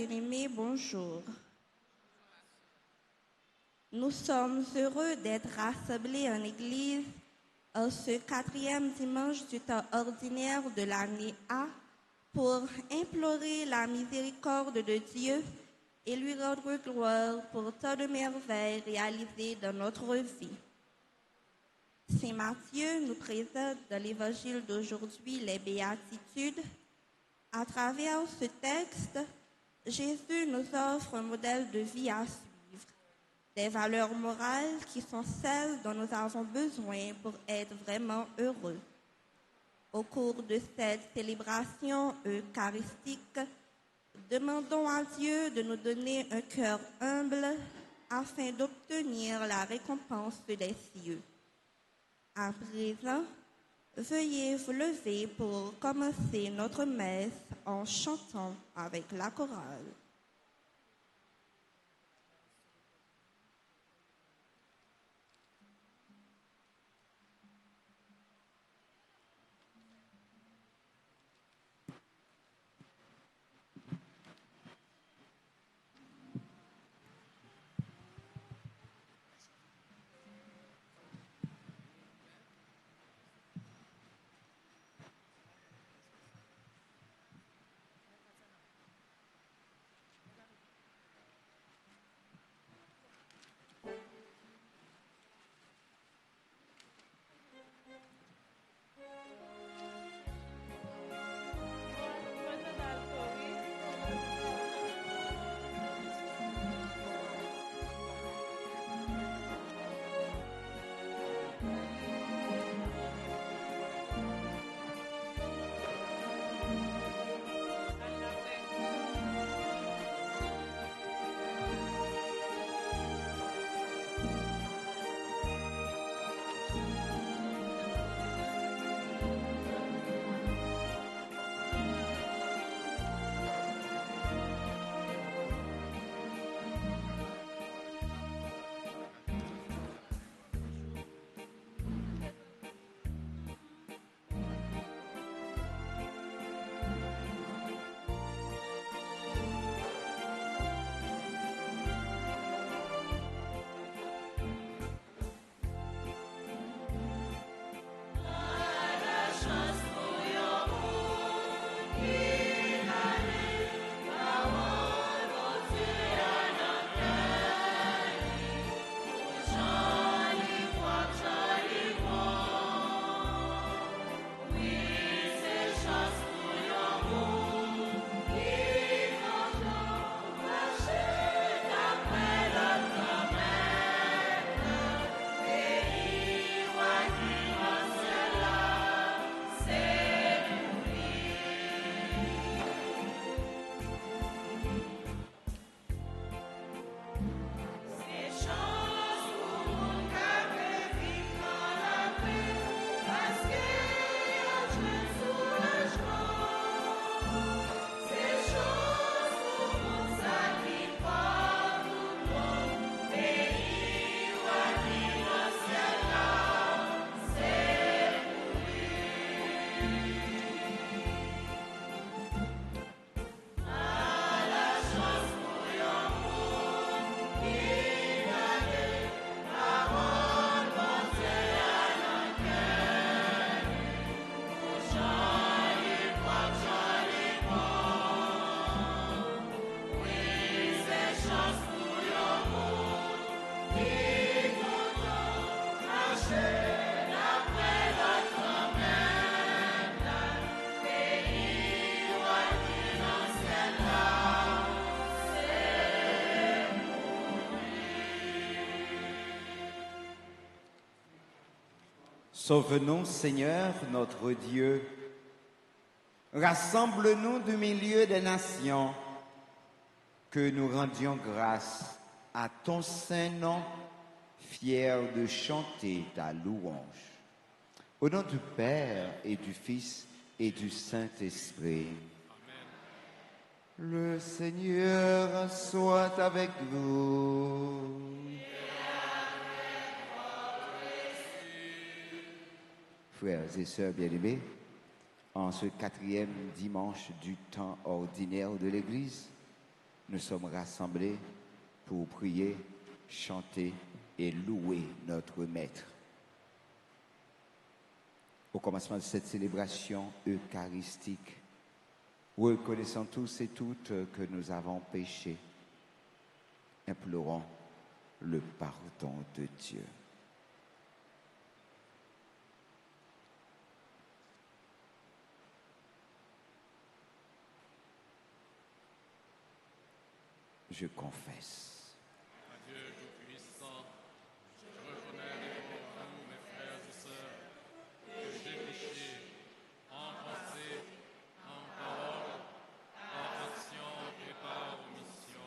bien-aimés, bonjour. Nous sommes heureux d'être rassemblés en Église en ce 4e dimanche du temps ordinaire de l'année A pour implorer la miséricorde de Dieu et lui rendre gloire pour tant de merveilles réalisées dans notre vie. Saint Matthieu nous présente dans l'évangile d'aujourd'hui les béatitudes. À travers ce texte, Jésus nous offre un modèle de vie à suivre, des valeurs morales qui sont celles dont nous avons besoin pour être vraiment heureux. Au cours de cette célébration eucharistique, demandons à Dieu de nous donner un cœur humble afin d'obtenir la récompense des cieux. À présent, veuillez vous lever pour commencer notre messe en chantant avec la chorale. Sauve-nous, Seigneur, notre Dieu. Rassemble-nous du milieu des nations, que nous rendions grâce à ton saint nom, fiers de chanter ta louange. Au nom du Père et du Fils et du Saint-Esprit. Le Seigneur soit avec vous. Frères et sœurs bien-aimés, en ce 4e dimanche du temps ordinaire de l'Église, nous sommes rassemblés pour prier, chanter et louer notre Maître. Au commencement de cette célébration eucharistique, reconnaissant tous et toutes que nous avons péché, implorons le pardon de Dieu. Je confesse. Dieu Tout-Puissant, je reconnais devant vous, mes frères et sœurs, que j'ai péché en pensée, en parole, en action et par omission.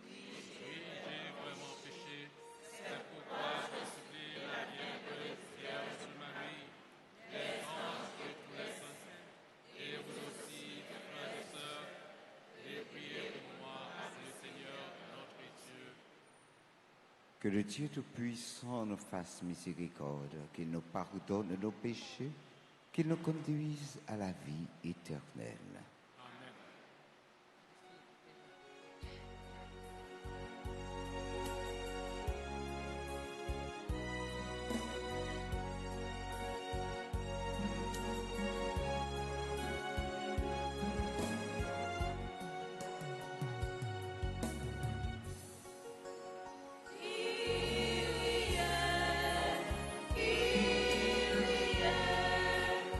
Oui, j'ai vraiment péché. C'est pourquoi je supplie la bienheureuse Vierge Marie, les anges et tous les saints, et vous aussi, mes frères et sœurs, et priez pour moi, le Seigneur notre Dieu. Que le Dieu Tout-Puissant nous fasse miséricorde, qu'il nous pardonne nos péchés, qu'il nous conduise à la vie éternelle. Amen.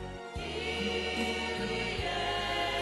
Kyrie, Kyrie, Kyrie.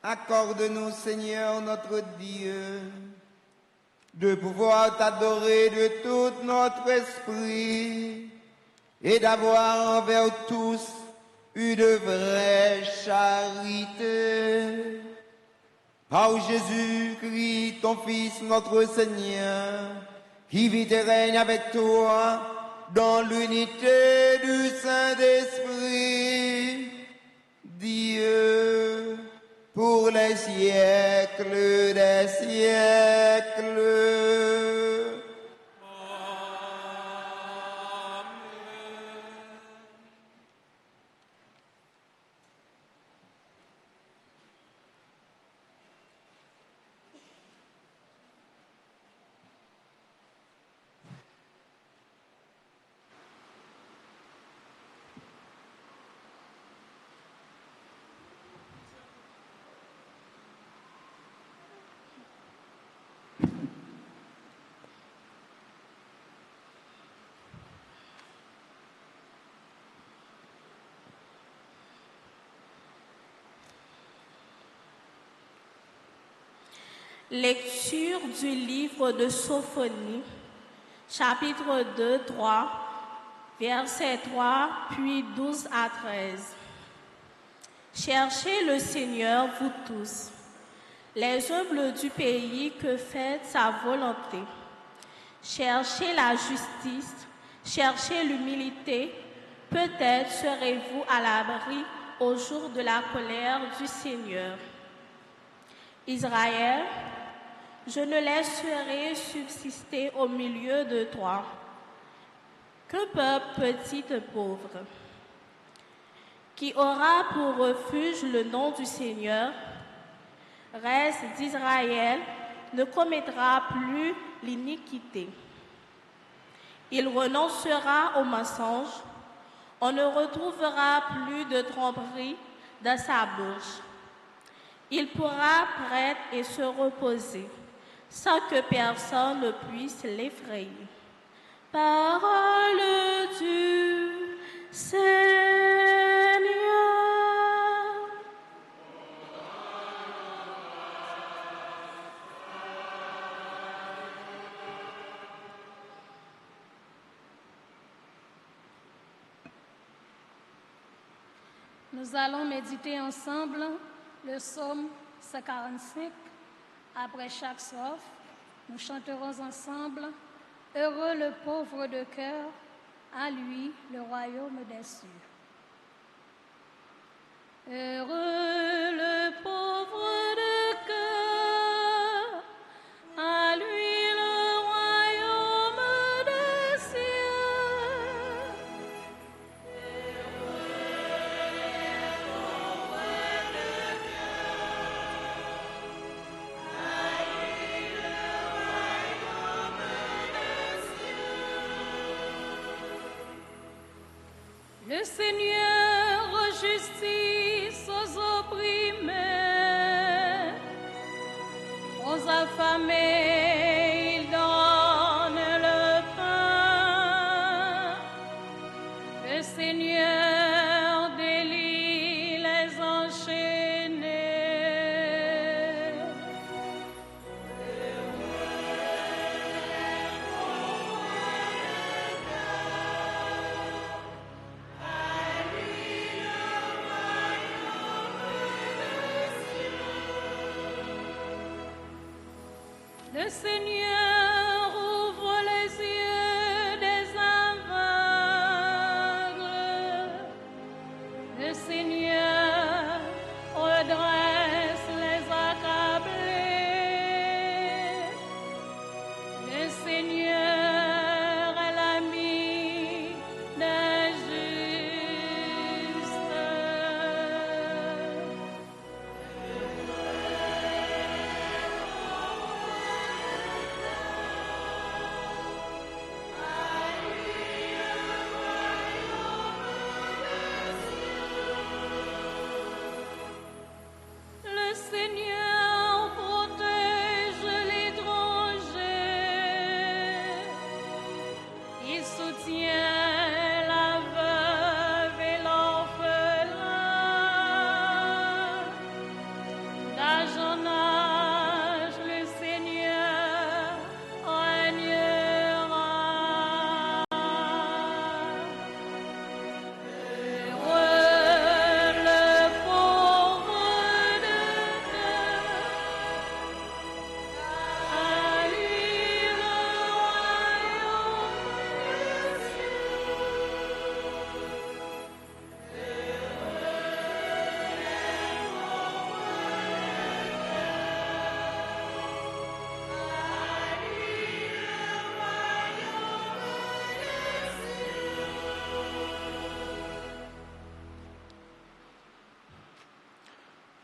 Accorde-nous, Seigneur notre Dieu, de pouvoir t'adorer de tout notre esprit et d'avoir envers tous une vraie charité. Par Jésus-Christ, ton Fils, notre Seigneur, qui vit et règne avec toi dans l'unité du Saint-Esprit, Dieu, pour les siècles des siècles. Lecture du livre de Sophonie, chapitre 2, 3, versets 3, puis 12 à 13. Cherchez le Seigneur, vous tous, les humbles du pays, que faites sa volonté. Cherchez la justice, cherchez l'humilité, peut-être serez-vous à l'abri au jour de la colère du Seigneur. Israël, je ne laisserai subsister au milieu de toi qu'un peuple petit et pauvre, qui aura pour refuge le nom du Seigneur. Reste d'Israël ne commettra plus l'iniquité. Il renoncera au mensonge. On ne retrouvera plus de tromperie dans sa bouche. Il pourra prêtre et se reposer, sans que personne ne puisse l'effrayer. Parole du Seigneur. Nous allons méditer ensemble le psaume 145. Après chaque strophe, nous chanterons ensemble « Heureux le pauvre de cœur, à lui le royaume des cieux ». Heureux le pauvre de cœur, à lui le royaume des cieux. Le Seigneur justice aux opprimés, aux affamés il donne le pain. Le Seigneur délie les enchaînés. Le Seigneur ouvre les yeux des aveugles. Le Seigneur redresse les accablés. Le Seigneur est l'ami des justes.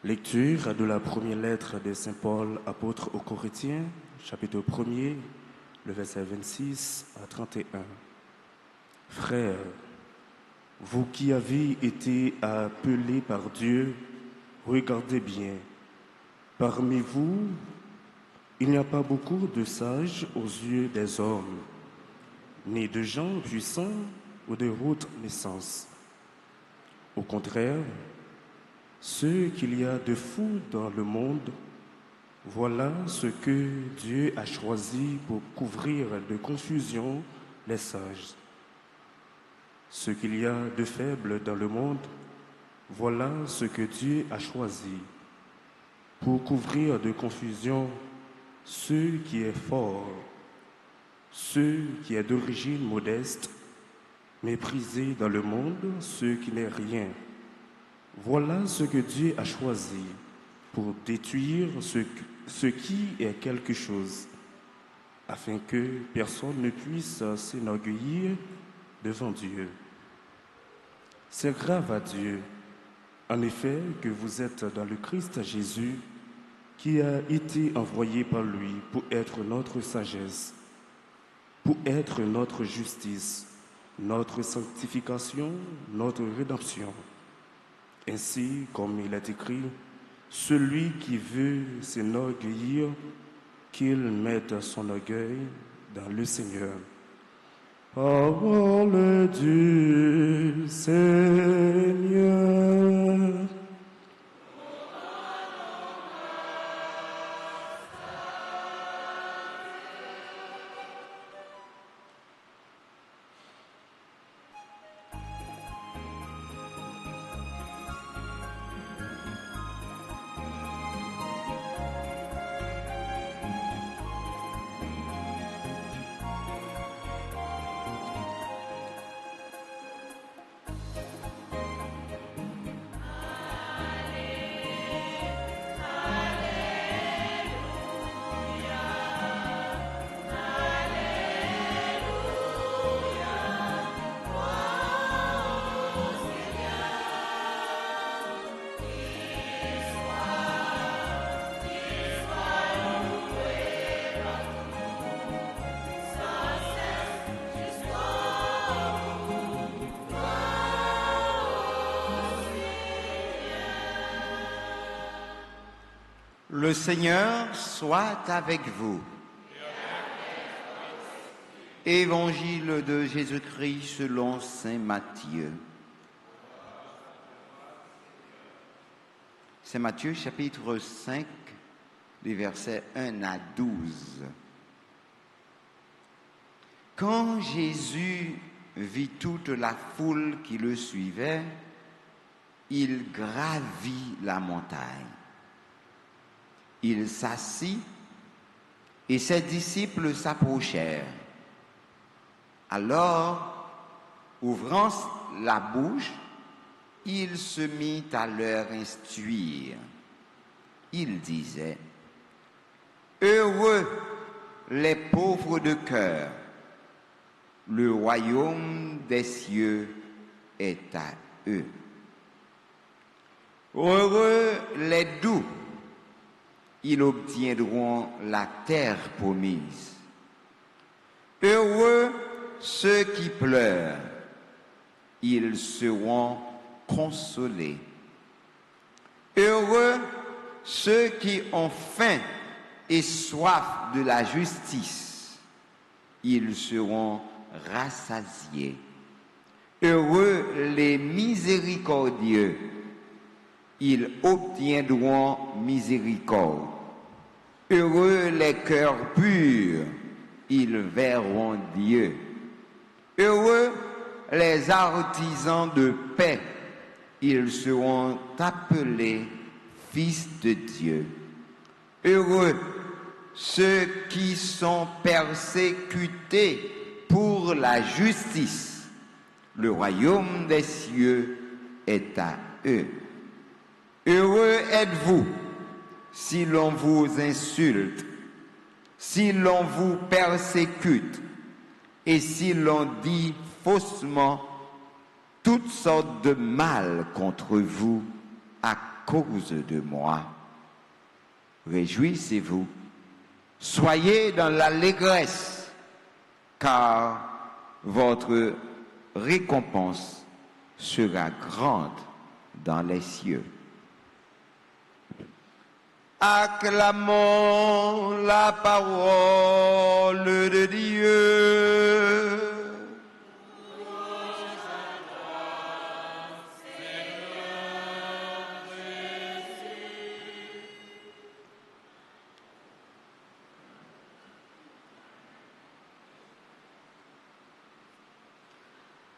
Lecture de la première lettre de Saint Paul, apôtre aux Corinthiens, chapitre 1er, le verset 26 à 31. Frères, vous qui avez été appelés par Dieu, regardez bien. Parmi vous, il n'y a pas beaucoup de sages aux yeux des hommes, ni de gens puissants ou de haute naissance. Au contraire, ce qu'il y a de fou dans le monde, voilà ce que Dieu a choisi pour couvrir de confusion les sages. Ce qu'il y a de faible dans le monde, voilà ce que Dieu a choisi pour couvrir de confusion ce qui est fort, ce qui est d'origine modeste, méprisé dans le monde, ce qui n'est rien. Voilà ce que Dieu a choisi pour détruire ce qui est quelque chose, afin que personne ne puisse s'enorgueillir devant Dieu. C'est grave à Dieu, en effet, que vous êtes dans le Christ Jésus, qui a été envoyé par lui pour être notre sagesse, pour être notre justice, notre sanctification, notre rédemption. Ainsi, comme il est écrit, celui qui veut s'enorgueillir, qu'il mette son orgueil dans le Seigneur. Parole du Seigneur. Le Seigneur soit avec vous. Évangile de Jésus-Christ selon saint Matthieu. Saint Matthieu, chapitre 5, les versets 1 à 12. Quand Jésus vit toute la foule qui le suivait, il gravit la montagne. Il s'assit et ses disciples s'approchèrent. Alors, ouvrant la bouche, il se mit à leur instruire. Il disait, « Heureux les pauvres de cœur, le royaume des cieux est à eux. Heureux les doux, ils obtiendront la terre promise. Heureux ceux qui pleurent, ils seront consolés. Heureux ceux qui ont faim et soif de la justice, ils seront rassasiés. Heureux les miséricordieux, ils obtiendront miséricorde. Heureux les cœurs purs, ils verront Dieu. Heureux les artisans de paix, ils seront appelés fils de Dieu. Heureux ceux qui sont persécutés pour la justice, le royaume des cieux est à eux. Heureux êtes-vous si l'on vous insulte, si l'on vous persécute et si l'on dit faussement toutes sortes de mal contre vous à cause de moi. Réjouissez-vous, soyez dans l'allégresse, car votre récompense sera grande dans les cieux. Acclamons la parole de Dieu.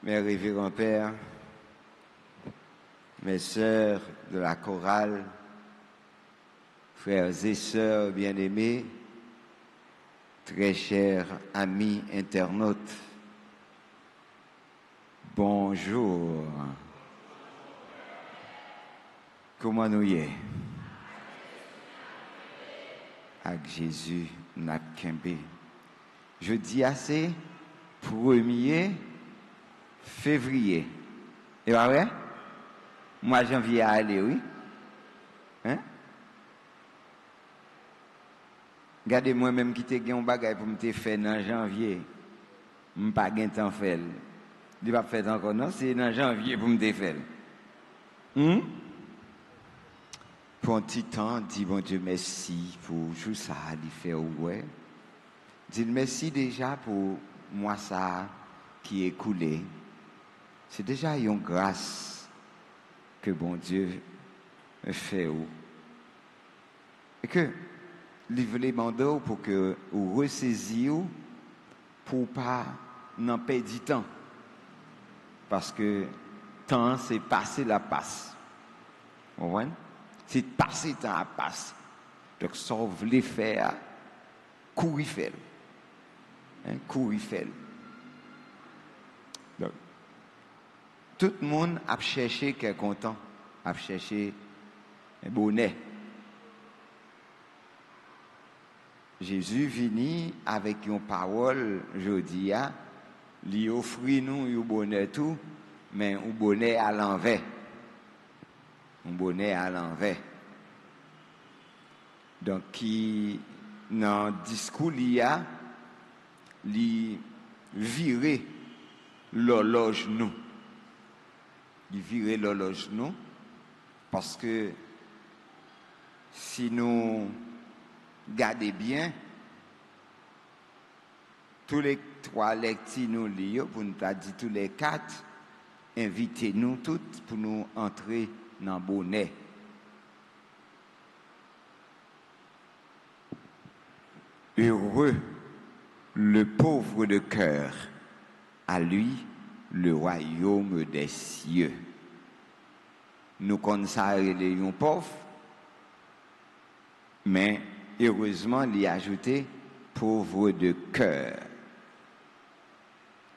Mes révérends pères, mes sœurs de la chorale, frères et sœurs bien-aimés, très chers amis internautes, bonjour. Comment nous y est? Avec Jésus n'a qu'un. Je dis assez, 1er février. Et pas vrai? Moi, janvier à aller, oui. Hein? Regardez moi-même qui t'ai un bagage pour me faire en janvier. Je n'ai pas de temps faire. Je ne vais pas faire encore, non? C'est en janvier pour me faire. Pour un petit temps, dis bon Dieu merci pour tout ça, il fait ouais. Dis merci déjà pour moi ça qui est coulé. C'est déjà une grâce que bon Dieu fait. Et que livrer mandat pour que vous ressaisiez pour pas n'en perdre du temps. Parce que temps, c'est passer la passe. Vous voyez? C'est passer temps à passe. Donc, ça, vous voulez faire, courir faire. Courir faire. Donc, tout le monde a cherché quelqu'un temps, a cherché un bonnet. Jésus vini avec une parole, je dis, lui offrit nous un bonnet tout, mais un bonnet à l'envers. Un bonnet à l'envers. Donc, qui, dans le discours, il virait l'horloge nous. Il virait l'horloge nous, parce que si nous regardons bien, tous les 3 lectures nous lisons, pour nous dire tous les 4, invitez-nous toutes pour nous entrer dans le bonnet. Heureux le pauvre de cœur, à lui le royaume des cieux. Nous consacrons les pauvres, mais heureusement, il a ajouté pauvre de cœur.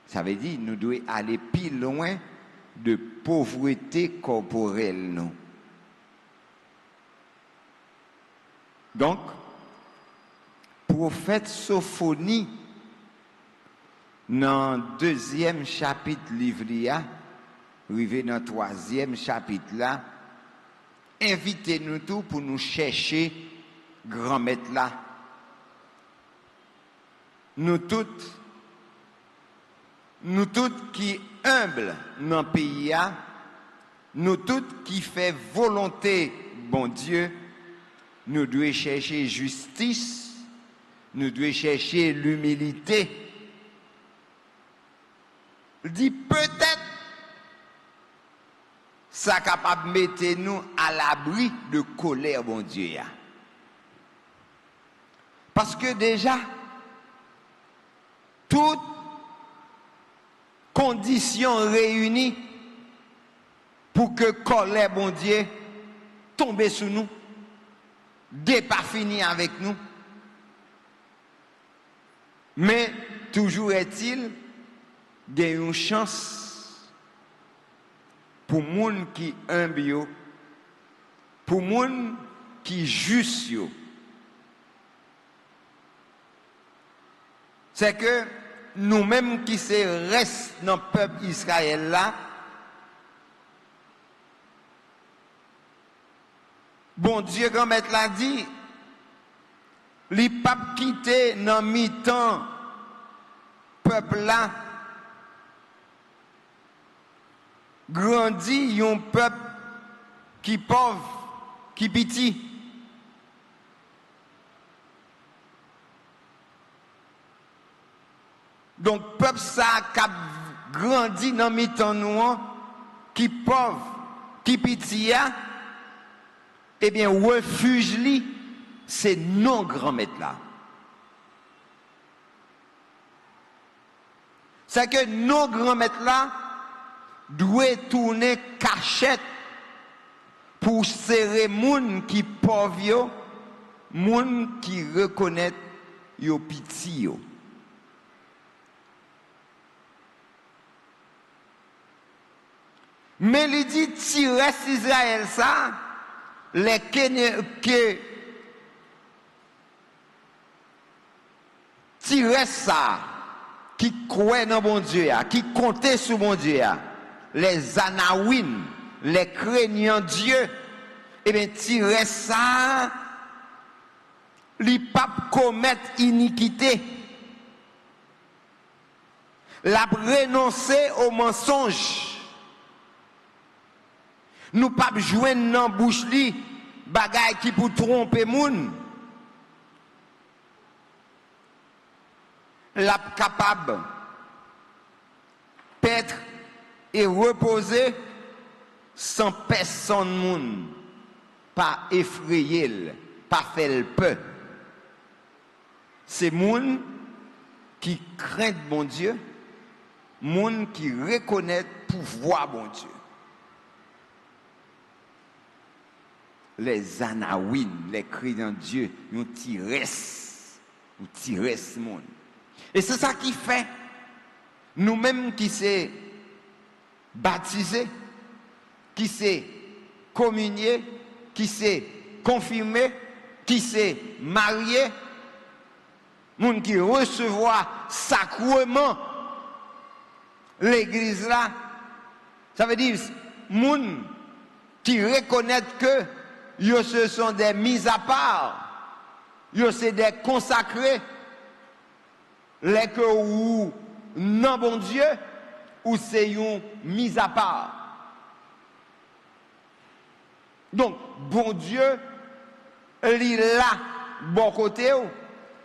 Ça veut dire nous devons aller plus loin de pauvreté corporelle, nous. Donc, prophète Sophonie, dans le 2e chapitre livre, arrivé dans le 3e chapitre là, invitez-nous tous pour nous chercher grand maître là. Nous toutes qui humbles dans le pays, nous toutes qui fait volonté, bon Dieu, nous devons chercher justice, nous devons chercher l'humilité. Dit peut-être ça capable de mettre nous à l'abri de colère, bon Dieu. Parce que déjà, toutes conditions réunies pour que colère, bon Dieu, tombe sur nous, débat fini avec nous. Mais toujours est-il, il y a une chance pour les gens qui humble, pour les gens qui juste. C'est que nous-mêmes qui restent dans le peuple Israël là, bon Dieu, grand maître l'a dit, li pas quitté dans mi-temps peuple là grandit un peuple qui pauvre, qui petit. Donc peuple ça qui grandi dans mi-temps nous qui pauvre, qui petit, eh bien refuge li c'est non grand maître là. C'est que nos grands maîtres là doivent tourner cachette pour serrer moun qui pauvre yo, moun qui reconnaît yo piti yo. Mais il dit tirer Israël ça les que tirer ça qui croient dans bon Dieu, qui comptent sur bon Dieu, les Anawim, les craignants Dieu, eh bien, tirer ça, les papes commettent iniquité. La renoncer au mensonge. Nous pas joindre dans bouche li bagay qui pour tromper moun. La capable paître et reposer sans personne moun, pas effrayer, pas faire peur. C'est moun qui craint bon Dieu, moun qui reconnaît pouvoir bon Dieu. Les Anawin, les croyants Dieu, nous tirent ce monde. Et c'est ça qui fait, nous-mêmes qui sommes baptisés, qui sommes communiés, qui sommes confirmés, qui sommes mariés, nous qui recevons sacrement l'église là, ça veut dire, nous qui reconnaissent que yo ce sont des mis à part, yo c'est des consacrés, les que ou non bon Dieu, ou c'est une mise à part. Donc, bon Dieu, il est là, bon côté,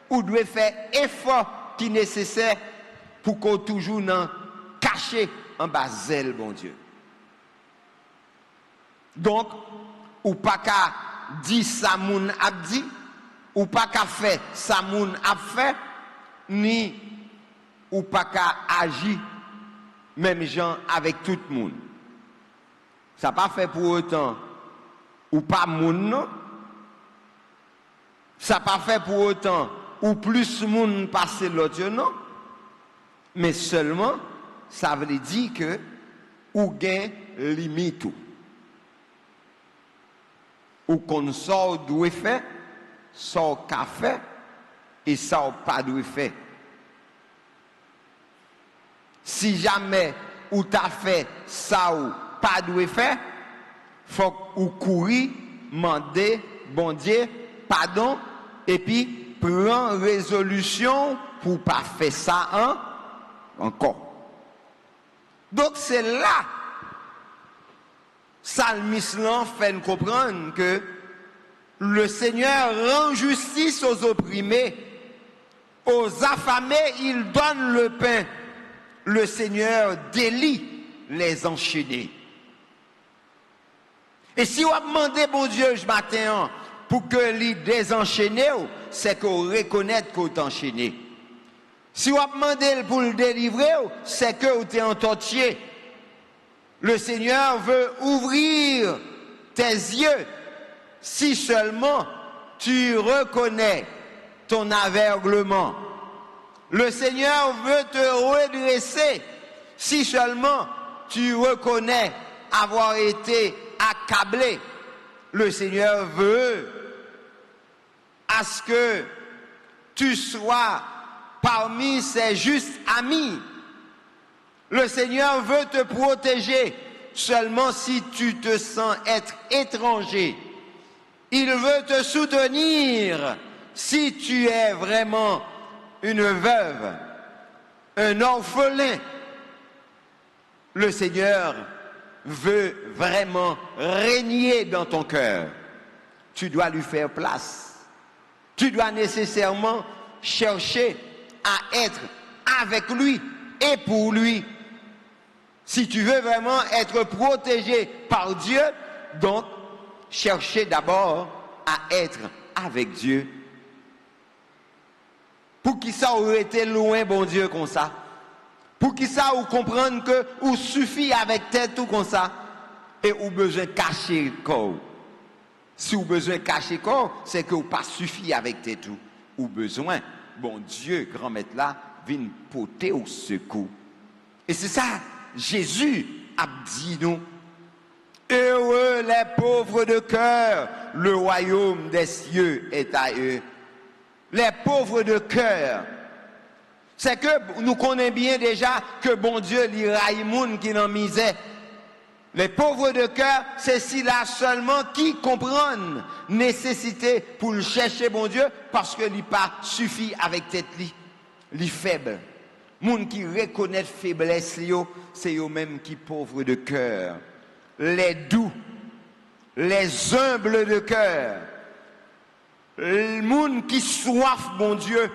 ou doit faire effort qui est nécessaire pour qu'on toujours n'en cache en bas zèle, bon Dieu. Donc, ou pas qu'à dire ça moun a dit, ou pas qu'à faire ça moun a fait, ni ou pas qu'à agir même gens avec tout le monde. Ça pas fait pour autant ou pas moun non. Ça pas fait pour autant ou plus moun passer l'autre non. Mais seulement ça veut dire que ou gain limite ou qu'on sort doit faire, sort qu'a fait et sort pas doit faire. Si jamais ou t'as fait ça ou pas doit faire, faut ou courir, demander bon Dieu pardon et puis prendre résolution pour pas faire ça encore. Donc c'est là Psalmiste fait nous comprendre que le Seigneur rend justice aux opprimés, aux affamés, il donne le pain. Le Seigneur délie les enchaînés. Et si on a demandé, bon Dieu, ce matin, pour que les désenchaîner, c'est qu'on reconnaît qu'on est enchaîné. Si on a demandé pour le délivrer, c'est que tu es entier. Le Seigneur veut ouvrir tes yeux si seulement tu reconnais ton aveuglement. Le Seigneur veut te redresser si seulement tu reconnais avoir été accablé. Le Seigneur veut à ce que tu sois parmi ses justes amis. Le Seigneur veut te protéger seulement si tu te sens être étranger. Il veut te soutenir si tu es vraiment une veuve, un orphelin. Le Seigneur veut vraiment régner dans ton cœur. Tu dois lui faire place. Tu dois nécessairement chercher à être avec lui et pour lui. Si tu veux vraiment être protégé par Dieu, donc chercher d'abord à être avec Dieu. Pour qui ça aurait été loin, bon Dieu, comme ça? Pour qui ça ou comprendre que ou suffit avec tête tout comme ça et ou besoin cacher le corps. Si ou besoin cacher le corps, c'est que ou pas suffit avec tête tout. Ou besoin, bon Dieu, grand maître là, vient porter au secours. Et c'est ça, Jésus a dit nous, heureux les pauvres de cœur, le royaume des cieux est à eux. Les pauvres de cœur. C'est que nous connaissons bien déjà que bon Dieu li raille moun qui n'en misère. Les pauvres de cœur, c'est ceux-là seulement qui comprennent nécessité pour le chercher bon Dieu parce que li pas suffit avec tête li faible. Moun qui reconnaît faiblesse yo, c'est eux même qui pauvres de cœur. Les doux, les humbles de cœur. Le monde qui soif bon Dieu,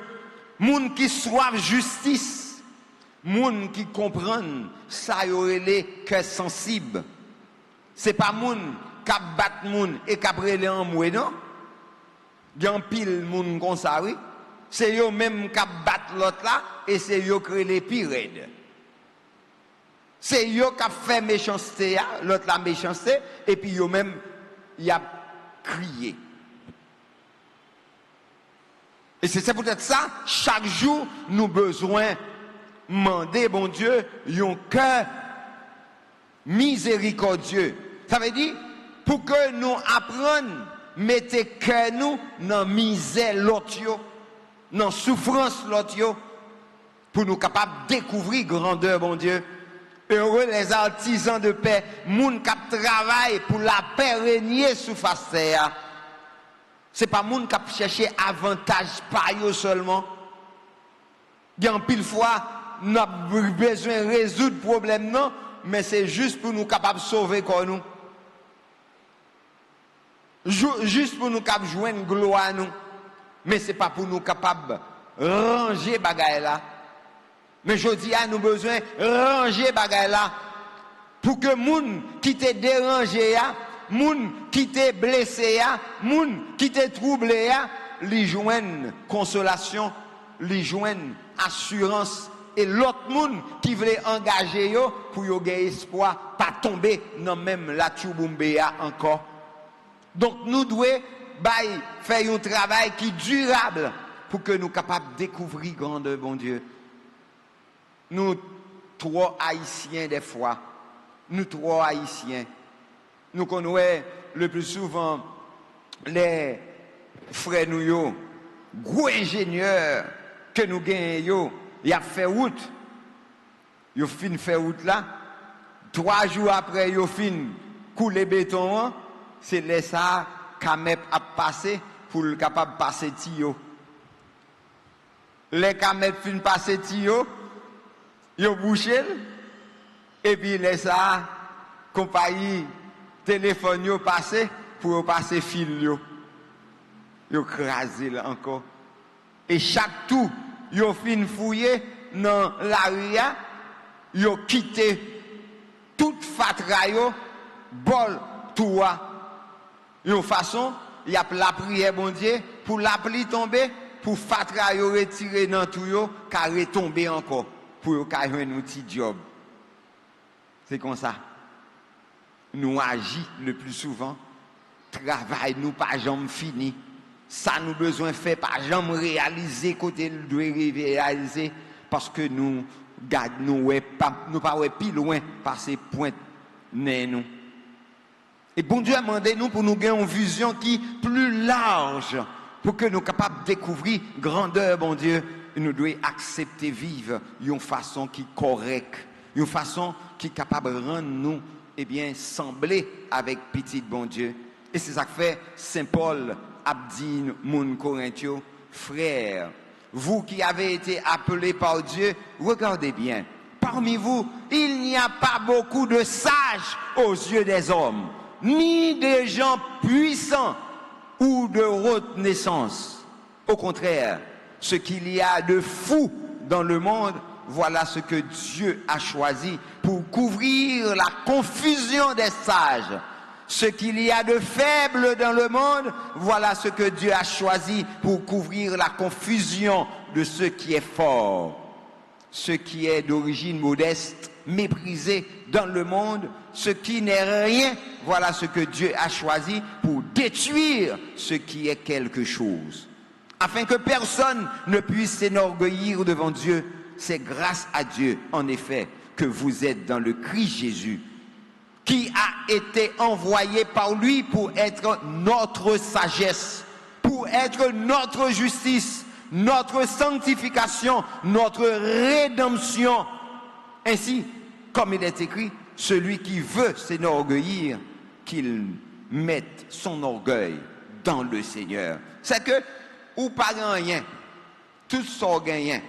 monde qui soif justice, monde qui comprennent ça y aurait les cœurs sensibles. C'est pas monde qui bat monde et qui brûle en moué non. Il y a un pile monde comme ça oui. C'est eux même qui bat l'autre là et c'est eux qui les pires. C'est eux qui fait méchanceté l'autre la méchanceté et puis eux même y a crié. Et c'est peut-être ça, chaque jour, nous avons besoin de demander, bon Dieu, un cœur miséricordieux. Ça veut dire, pour que nous apprenions, mettez cœur nous dans la misère l'autre, dans la souffrance l'autre, pour nous capables de découvrir grandeur, bon Dieu. Heureux les artisans de paix, moun qui travaillent pour la paix régner sous face terre. C'est pas moun qui chercher avantage par eux seulement. Il y a un pile fois, nous avons besoin de résoudre le problème, non, mais c'est juste pour nous capables de sauver quoi nous. Juste pour nous capables de joindre gloire à nous. Mais c'est pas pour nous capables de ranger bagaille là. Mais je dis à nous besoin de ranger bagaille là. Pour que moun qui te dérangé ya, moun qui te blessé ya, moun qui te troublé ya, li joignent consolation, li joignent assurance et l'autre moun qui veut engager yo pour yo gagner espoir pas tomber dans même la tchoubombe ya encore. Donc nous devons faire un travail qui est durable pour que nous soyons capables de découvrir grandeur bon Dieu. Nous trois haïtiens des fois, nous trois haïtiens, nous connaissons le plus souvent les frères nous, gros ingénieurs que nous gagnons, ils ont fait route. Ils ont fini de faire route là. 3 jours après, ils ont fini de couler béton. C'est là ça qu'Amep a passé pour le capable de passer Tio. Les Kamep fin passer Tio, ils ont bouché. Et puis les ça, compagnie téléphone yo passé pour passer fil yo. Yo crasé là encore. Et chaque tour, yo fin fouillé dans l'arrière, yo quitté toute fatra yo, bol toua. Une façon, il y a la prière bon Dieu pour la pluie tomber, pour fatra yo retirer dans tout yo, car retomber encore pour yo ka un outil job. C'est comme ça. Nous agissons le plus souvent, travail nous pas jamais fini. Ça nous besoin faire pas jamais réaliser côté nous doit réaliser parce que nous garde nous pas plus loin par ces points nous. Et bon Dieu a demandé nous pour nous gagner une vision qui est plus large pour que nous soyons capables de découvrir grandeur bon Dieu. Et nous devons accepter vivre d'une façon qui est correcte, une façon qui est capable de rendre nous sembler avec petit bon Dieu. Et c'est ça que fait Saint Paul, Abdine, Moun Corinthio, frères, vous qui avez été appelés par Dieu, regardez bien. Parmi vous, il n'y a pas beaucoup de sages aux yeux des hommes, ni des gens puissants ou de haute naissance. Au contraire, ce qu'il y a de fou dans le monde, voilà ce que Dieu a choisi pour couvrir la confusion des sages. Ce qu'il y a de faible dans le monde, voilà ce que Dieu a choisi pour couvrir la confusion de ce qui est fort. Ce qui est d'origine modeste, méprisé dans le monde, ce qui n'est rien, voilà ce que Dieu a choisi pour détruire ce qui est quelque chose. Afin que personne ne puisse s'enorgueillir devant Dieu, c'est grâce à Dieu, en effet, que vous êtes dans le Christ Jésus, qui a été envoyé par lui pour être notre sagesse, pour être notre justice, notre sanctification, notre rédemption. Ainsi, comme il est écrit, celui qui veut s'enorgueillir, qu'il mette son orgueil dans le Seigneur. C'est que, ou pas rien, tout ça gagnant,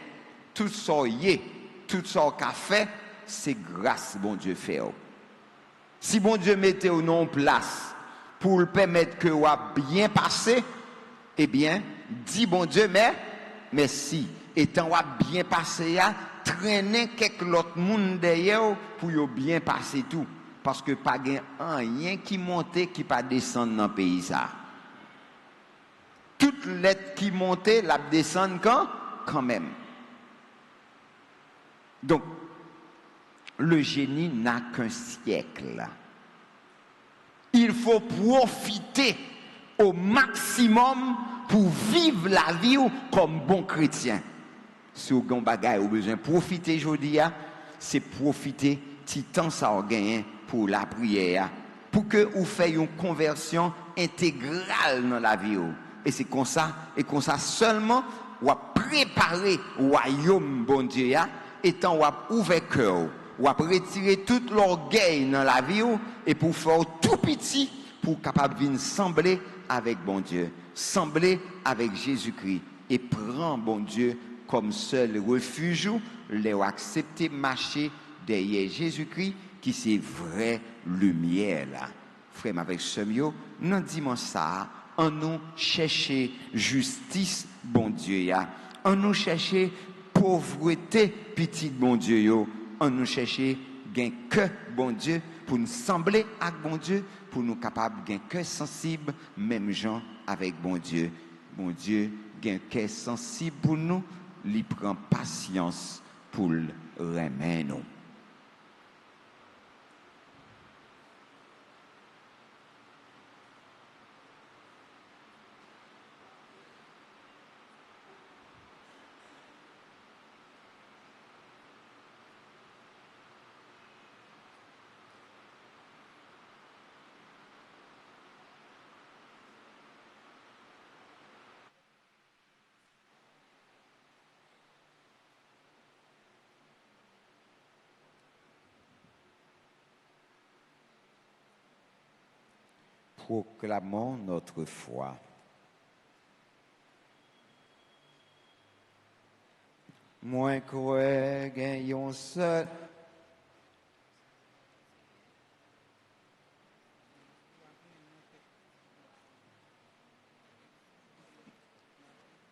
tout ça y est, tout ça qu'a fait, c'est grâce bon Dieu fait. Si bon Dieu mettait au nom place pour le permettre que vous bien passé, eh bien, dit bon Dieu, mais merci. Étant bien passé, traîner quelques autres monde derrière pour y bien passer tout. Parce que pas rien qui monte qui pas descendre dans le pays ça. Toute lettre qui monte, la descend quand même. Donc, le génie n'a qu'un siècle. Il faut profiter au maximum pour vivre la vie comme bon chrétien. Si vous avez besoin de profiter aujourd'hui, c'est profiter du temps ça a gagné pour la prière, pour que vous fassiez une conversion intégrale dans la vie. Et c'est comme ça seulement, vous préparer le royaume bon Dieu, étant vous ouvert cœur, vous retirer tout l'orgueil dans la vie, et pour faire tout petit, pour capable venir sembler avec bon Dieu, sembler avec Jésus-Christ, et prendre bon Dieu comme seul refuge, les accepter marcher derrière Jésus-Christ, qui c'est vraie lumière là. Frère, avec ce mot, nous disons ça, en nous chercher justice, bon Dieu, en nous chercher pauvreté, petit bon Dieu, en nous chercher gain que bon Dieu, pour nous sembler avec bon Dieu, pour nous capables gain cœur sensible, même gens avec bon Dieu. Bon Dieu, gain cœur sensible pour nous, il prend patience pour le remettre nous. Proclamons notre foi. Moins croire gagnons seul.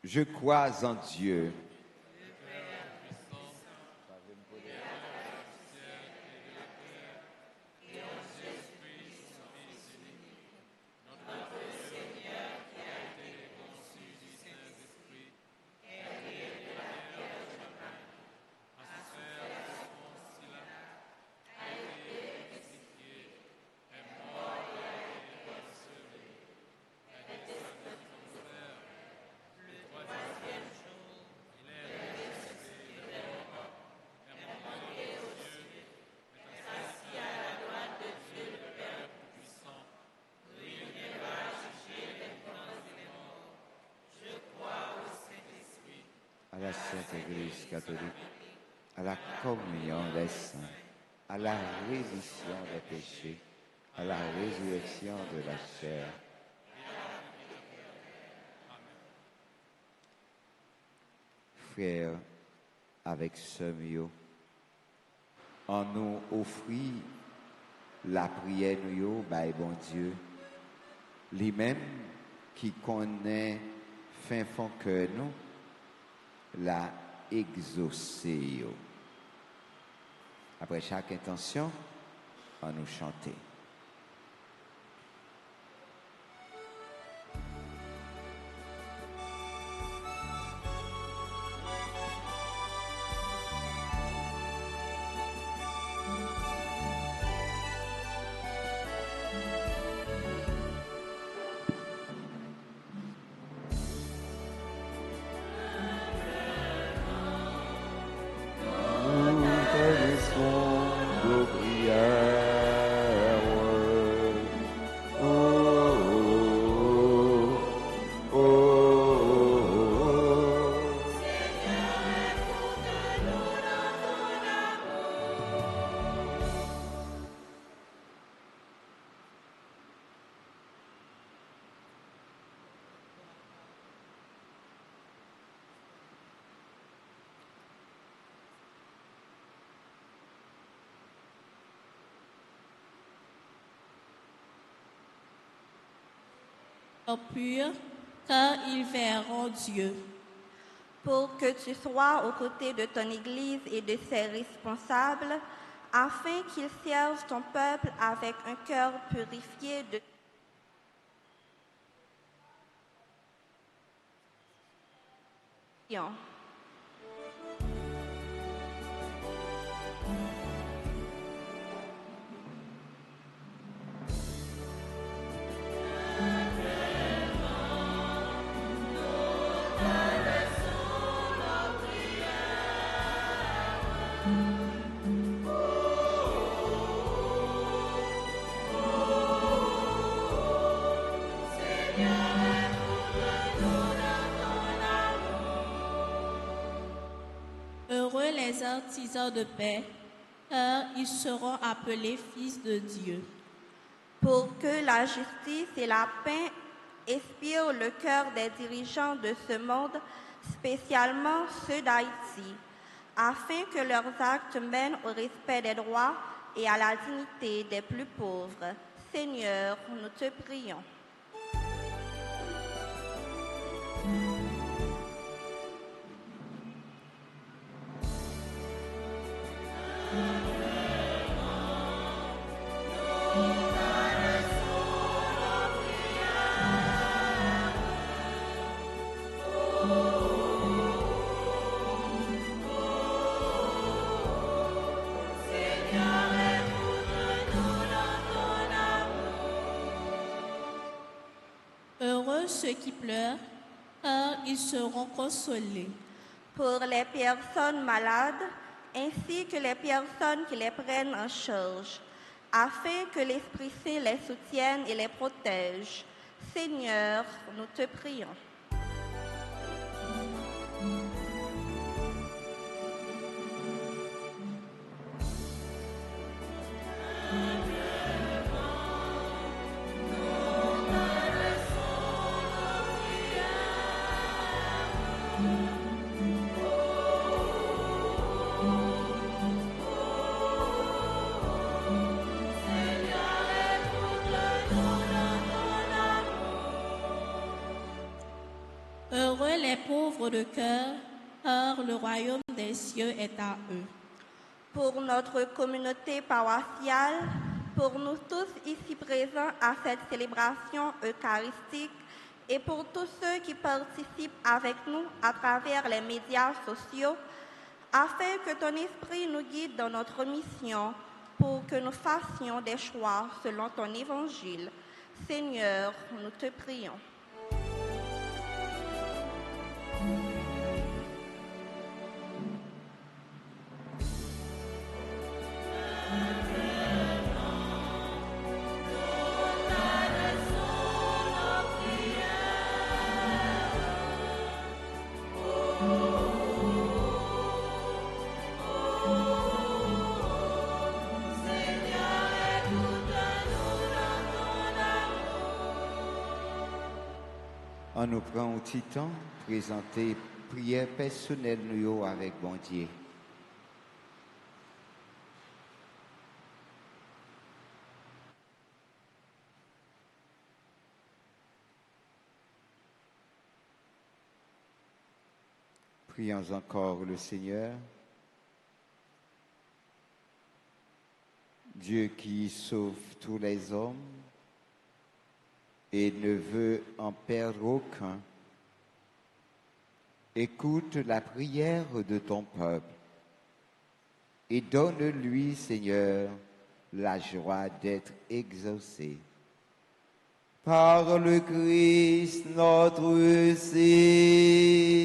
Je crois en Dieu. À la Sainte Église catholique, à la communion des saints, à la rémission des péchés, à la résurrection de la chair. Frères, avec Semio, en nous offrir la prière nous by bon Dieu, lui-même qui connaît fin fond cœur nous, la exaucer. Après chaque intention, on nous chanter. Purs, car ils verront Dieu. Pour que tu sois aux côtés de ton Église et de ses responsables, afin qu'ils servent ton peuple avec un cœur purifié de Heureux les artisans de paix, car ils seront appelés fils de Dieu. pour que la justice et la paix inspirent le cœur des dirigeants de ce monde, spécialement ceux d'Haïti, afin que leurs actes mènent au respect des droits et à la dignité des plus pauvres. Seigneur, nous te prions. Heureux ceux qui pleurent, car ils seront consolés. Pour les personnes malades, ainsi que les personnes qui les prennent en charge, afin que l'Esprit Saint les soutienne et les protège. Seigneur, nous te prions. Heureux les pauvres de cœur, car le royaume des cieux est à eux. Pour notre communauté paroissiale, pour nous tous ici présents à cette célébration eucharistique et pour tous ceux qui participent avec nous à travers les médias sociaux, afin que ton esprit nous guide dans notre mission pour que nous fassions des choix selon ton évangile. Seigneur, nous te prions. Seigneur, écoute-nous. nous prend un petit temps, présenter prière personnelle nous avec bon Dieu. Prions encore le Seigneur. Dieu qui sauve tous les hommes et ne veut en perdre aucun. Écoute la prière de ton peuple et donne-lui, Seigneur, la joie d'être exaucé. Par le Christ notre Seigneur.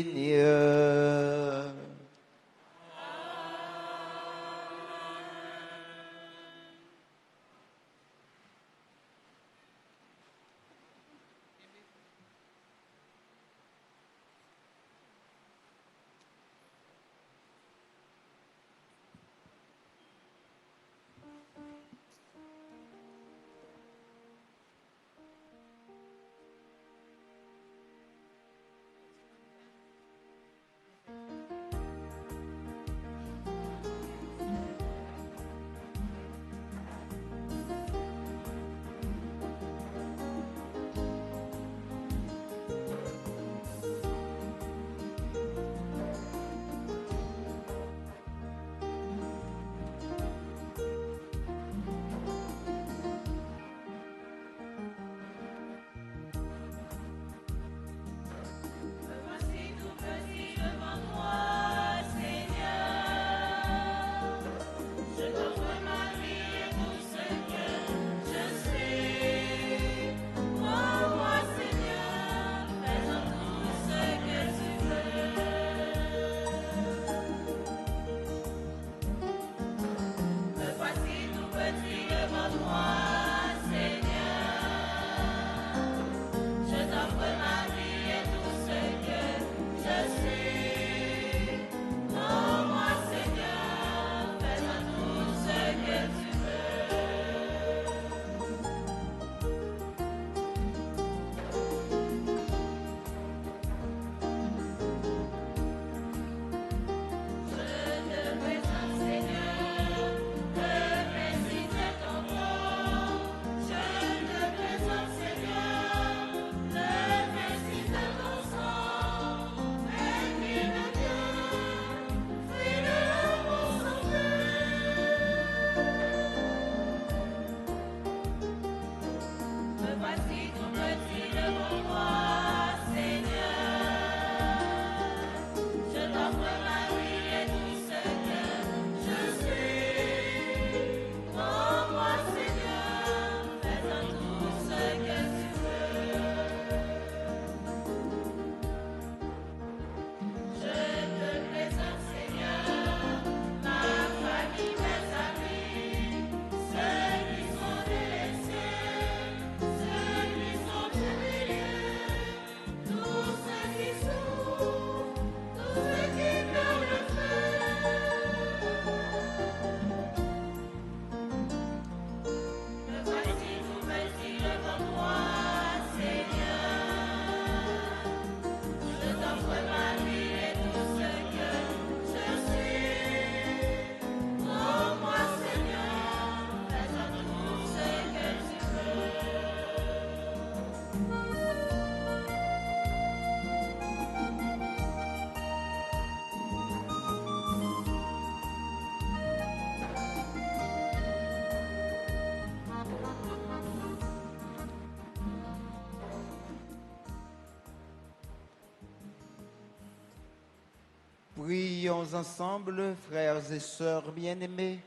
Prions ensemble, frères et sœurs bien-aimés,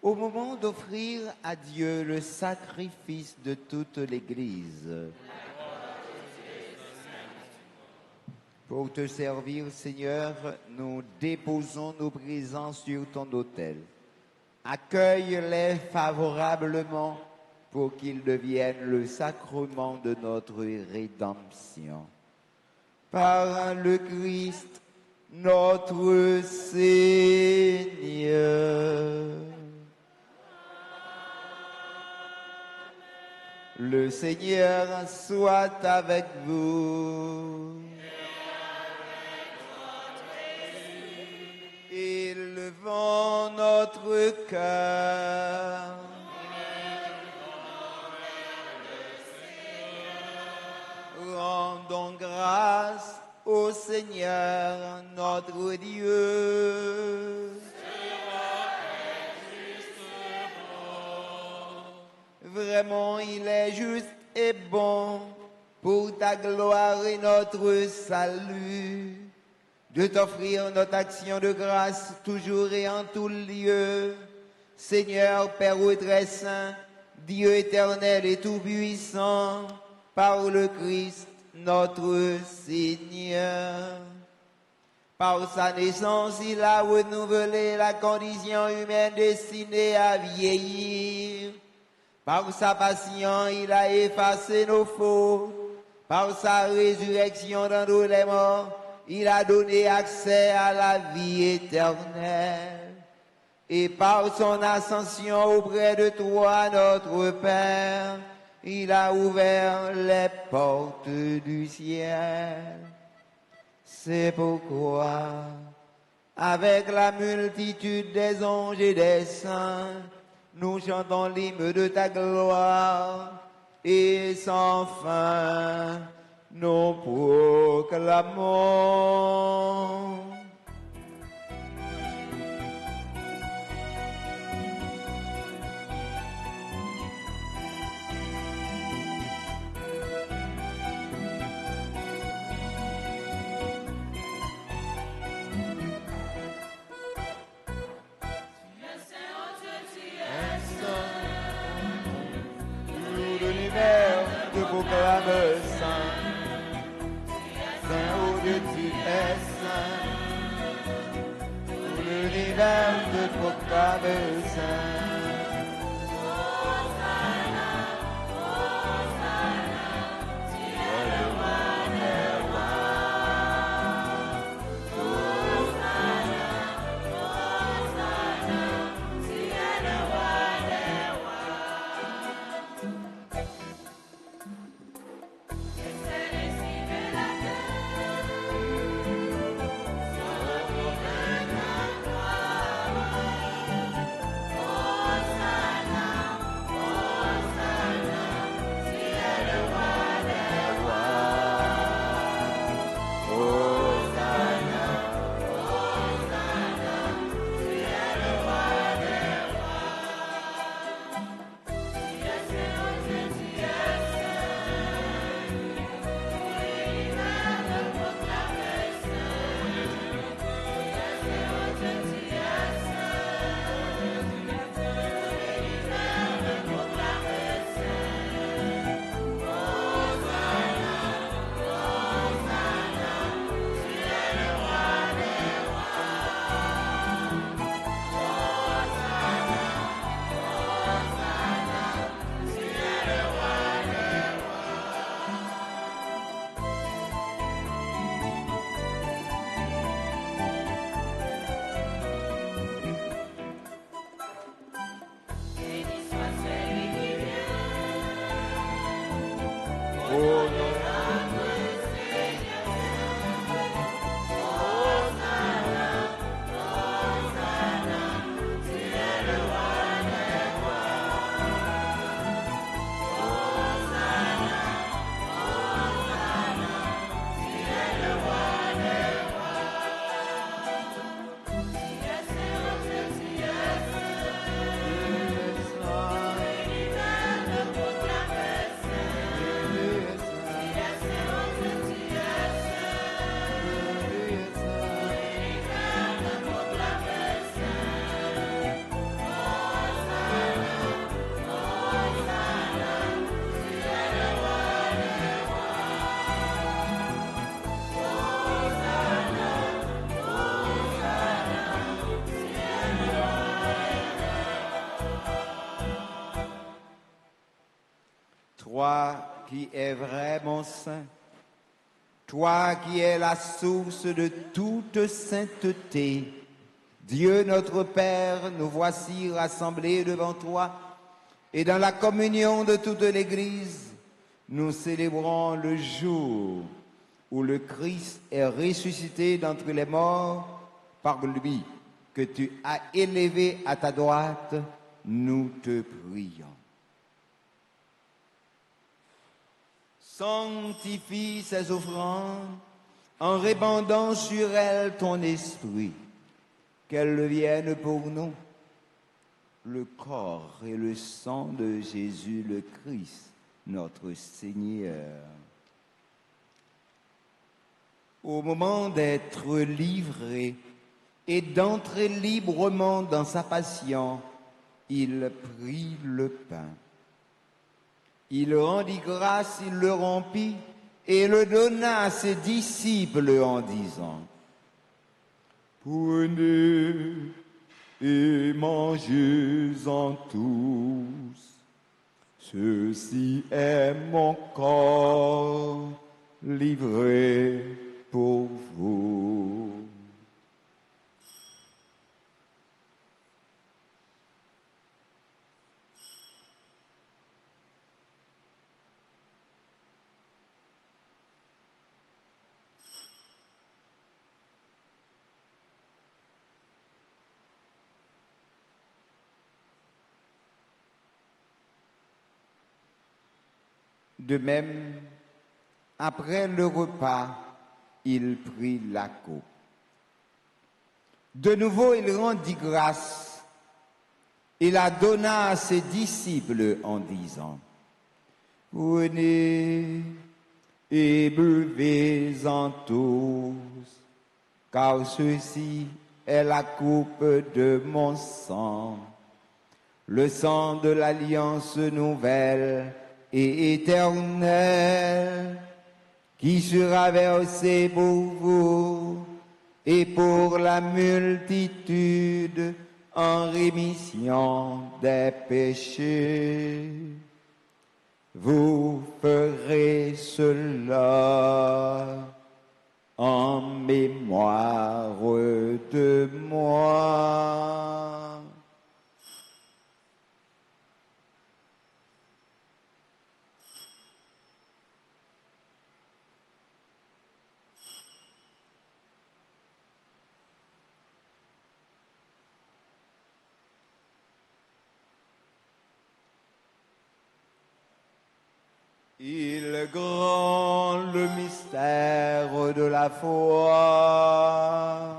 au moment d'offrir à Dieu le sacrifice de toute l'Église. Pour te servir, Seigneur, nous déposons nos présents sur ton autel. Accueille-les favorablement pour qu'ils deviennent le sacrement de notre rédemption. Par le Christ, notre Seigneur. Le Seigneur soit avec vous. Élevons notre cœur. Rendons grâce au Seigneur notre Dieu. Vraiment, il est juste et bon pour ta gloire et notre salut, de t'offrir notre action de grâce toujours et en tout lieu. Seigneur, Père très saint, Dieu éternel et tout-puissant, par le Christ notre Seigneur. Par sa naissance, il a renouvelé la condition humaine destinée à vieillir. Par sa passion, il a effacé nos fautes. Par sa résurrection d'entre les morts, il a donné accès à la vie éternelle. Et par son ascension auprès de toi, notre Père, il a ouvert les portes du ciel. C'est pourquoi, avec la multitude des anges et des saints, nous chantons l'hymne de ta gloire et sans fin nous proclamons. Te proclame saint, saint, oh Dieu, tu es saint, tout l'univers te proclame saint. Toi qui es vraiment saint, toi qui es la source de toute sainteté, Dieu notre Père, nous voici rassemblés devant toi et dans la communion de toute l'Église, nous célébrons le jour où le Christ est ressuscité d'entre les morts par lui, que tu as élevé à ta droite, nous te prions. Sanctifie ces offrandes en répandant sur elles ton esprit, qu'elles viennent pour nous, le corps et le sang de Jésus le Christ, notre Seigneur. Au moment d'être livré et d'entrer librement dans sa passion, il prit le pain. Il rendit grâce, il le rompit et le donna à ses disciples en disant: Prenez et mangez-en tous. Ceci est mon corps livré pour vous. De même, après le repas, il prit la coupe. De nouveau, il rendit grâce et la donna à ses disciples en disant: Prenez et buvez-en tous, car ceci est la coupe de mon sang, le sang de l'alliance nouvelle et éternel, qui sera versé pour vous et pour la multitude en rémission des péchés. Vous ferez cela en mémoire de moi. Il grand le mystère de la foi.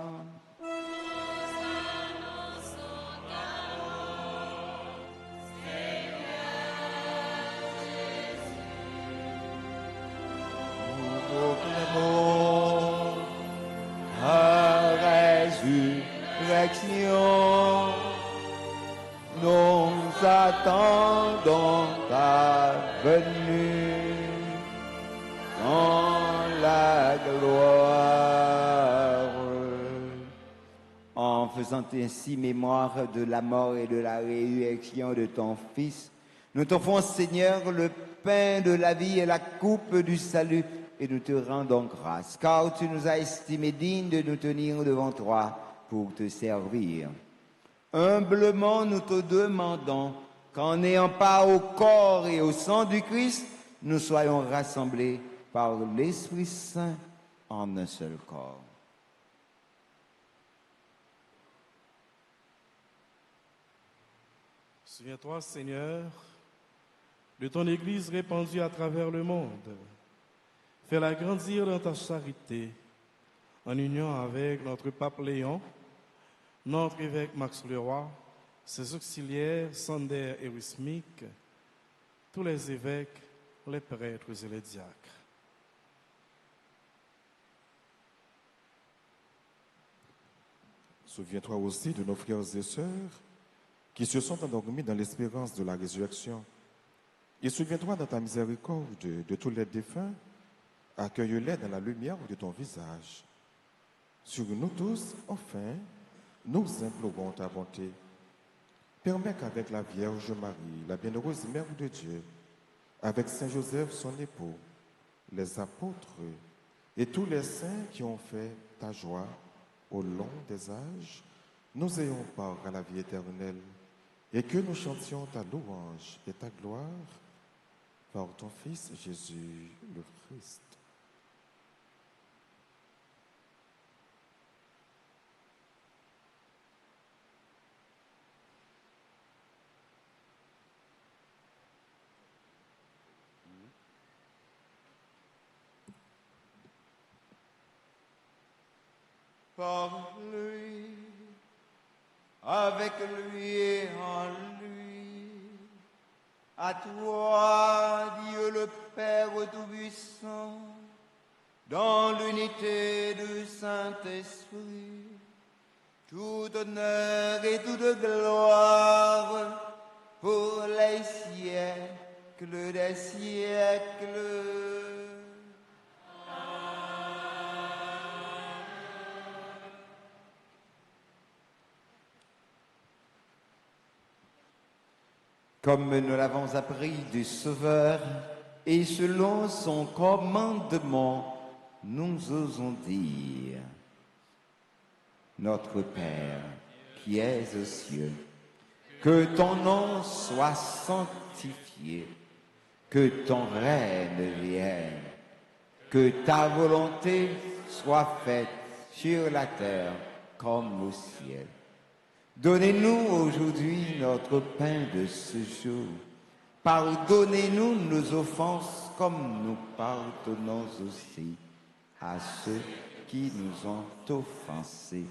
Nous proclamons ta résurrection. Nous attendons ta venue dans la gloire. En faisant ainsi mémoire de la mort et de la résurrection de ton Fils, nous t'offrons, Seigneur, le pain de la vie et la coupe du salut, et nous te rendons grâce, car tu nous as estimés dignes de nous tenir devant toi pour te servir. Humblement, nous te demandons qu'en n'ayant pas au corps et au sang du Christ, nous soyons rassemblés par l'Esprit Saint en un seul corps. Souviens-toi, Seigneur, de ton Église répandue à travers le monde. Fais-la grandir dans ta charité, en union avec notre pape Léon, notre évêque Max Leroy, ses auxiliaires Sander et Wismic, tous les évêques, les prêtres et les diacres. Souviens-toi aussi de nos frères et sœurs qui se sont endormis dans l'espérance de la résurrection. Et souviens-toi dans ta miséricorde de tous les défunts, accueille-les dans la lumière de ton visage. Sur nous tous, enfin, nous implorons ta bonté. Permets qu'avec la Vierge Marie, la bienheureuse Mère de Dieu, avec Saint Joseph, son époux, les apôtres et tous les saints qui ont fait ta joie au long des âges, nous ayons part à la vie éternelle et que nous chantions ta louange et ta gloire par ton Fils Jésus le Christ. Par lui, avec lui et en lui, à toi, Dieu le Père Tout-Puissant, dans l'unité du Saint-Esprit, tout honneur et toute gloire pour les siècles des siècles. Comme nous l'avons appris du Sauveur, et selon son commandement, nous osons dire: Notre Père, qui es aux cieux, que ton nom soit sanctifié, que ton règne vienne, que ta volonté soit faite sur la terre comme au ciel. Donnez-nous aujourd'hui notre pain de ce jour. Pardonnez-nous nos offenses comme nous pardonnons aussi à ceux qui nous ont offensés.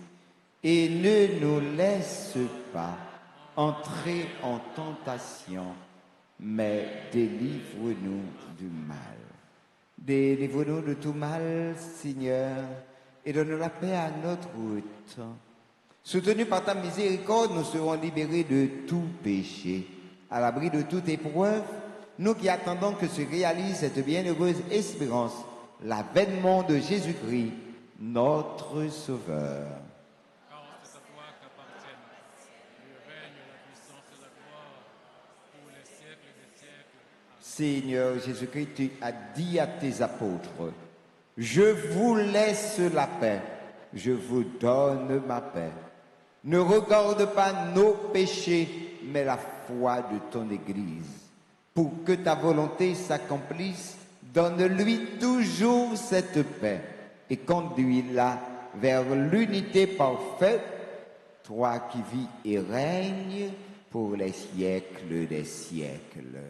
Et ne nous laisse pas entrer en tentation, mais délivre-nous du mal. Délivre-nous de tout mal, Seigneur, et donne la paix à notre route. Soutenus par ta miséricorde, nous serons libérés de tout péché, à l'abri de toute épreuve, nous qui attendons que se réalise cette bienheureuse espérance, l'avènement de Jésus-Christ, notre Sauveur. Car c'est à toi qu'appartiennent le règne, la puissance et la gloire pour les siècles des siècles. Seigneur Jésus-Christ, tu as dit à tes apôtres: je vous laisse la paix, je vous donne ma paix. Ne regarde pas nos péchés, mais la foi de ton Église. Pour que ta volonté s'accomplisse, donne-lui toujours cette paix et conduis-la vers l'unité parfaite, toi qui vis et règnes pour les siècles des siècles.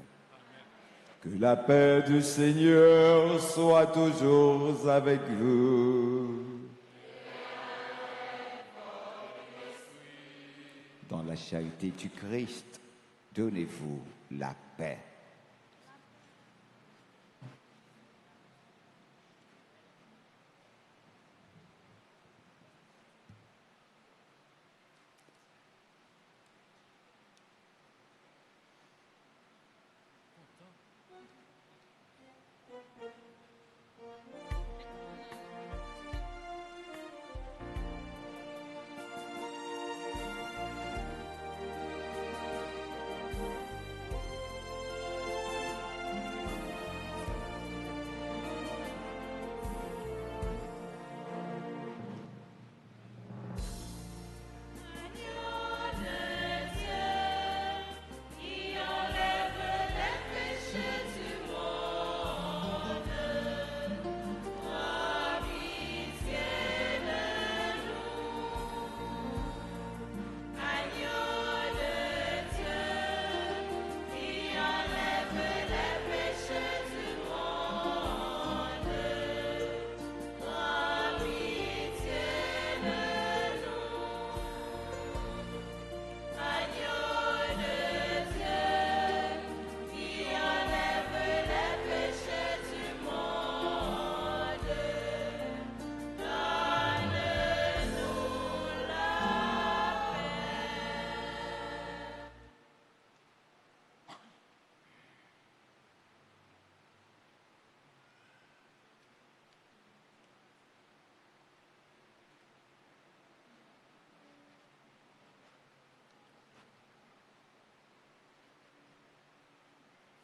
Que la paix du Seigneur soit toujours avec vous. Dans la charité du Christ, donnez-vous la paix.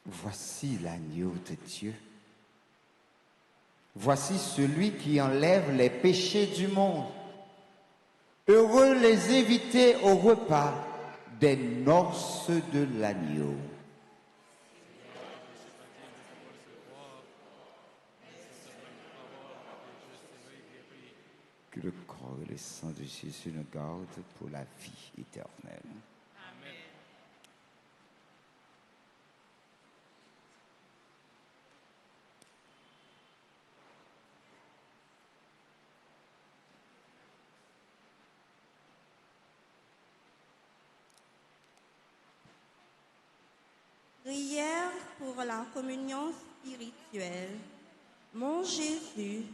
Voici l'agneau de Dieu. Voici celui qui enlève les péchés du monde. Heureux les invités au repas des noces de l'agneau. Que le corps et le sang de Jésus nous gardent pour la vie éternelle. Prière pour la communion spirituelle. Mon Jésus,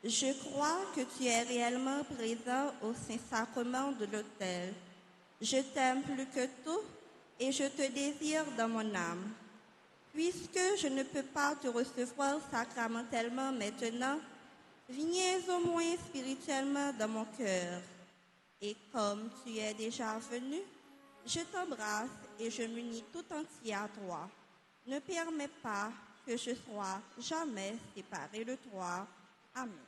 je crois que tu es réellement présent au Saint-Sacrement de l'autel. Je t'aime plus que tout et je te désire dans mon âme. Puisque je ne peux pas te recevoir sacramentellement maintenant, viens au moins spirituellement dans mon cœur. Et comme tu es déjà venu, je t'embrasse et je m'unis tout entier à toi. Ne permets pas que je sois jamais séparé de toi. Amen.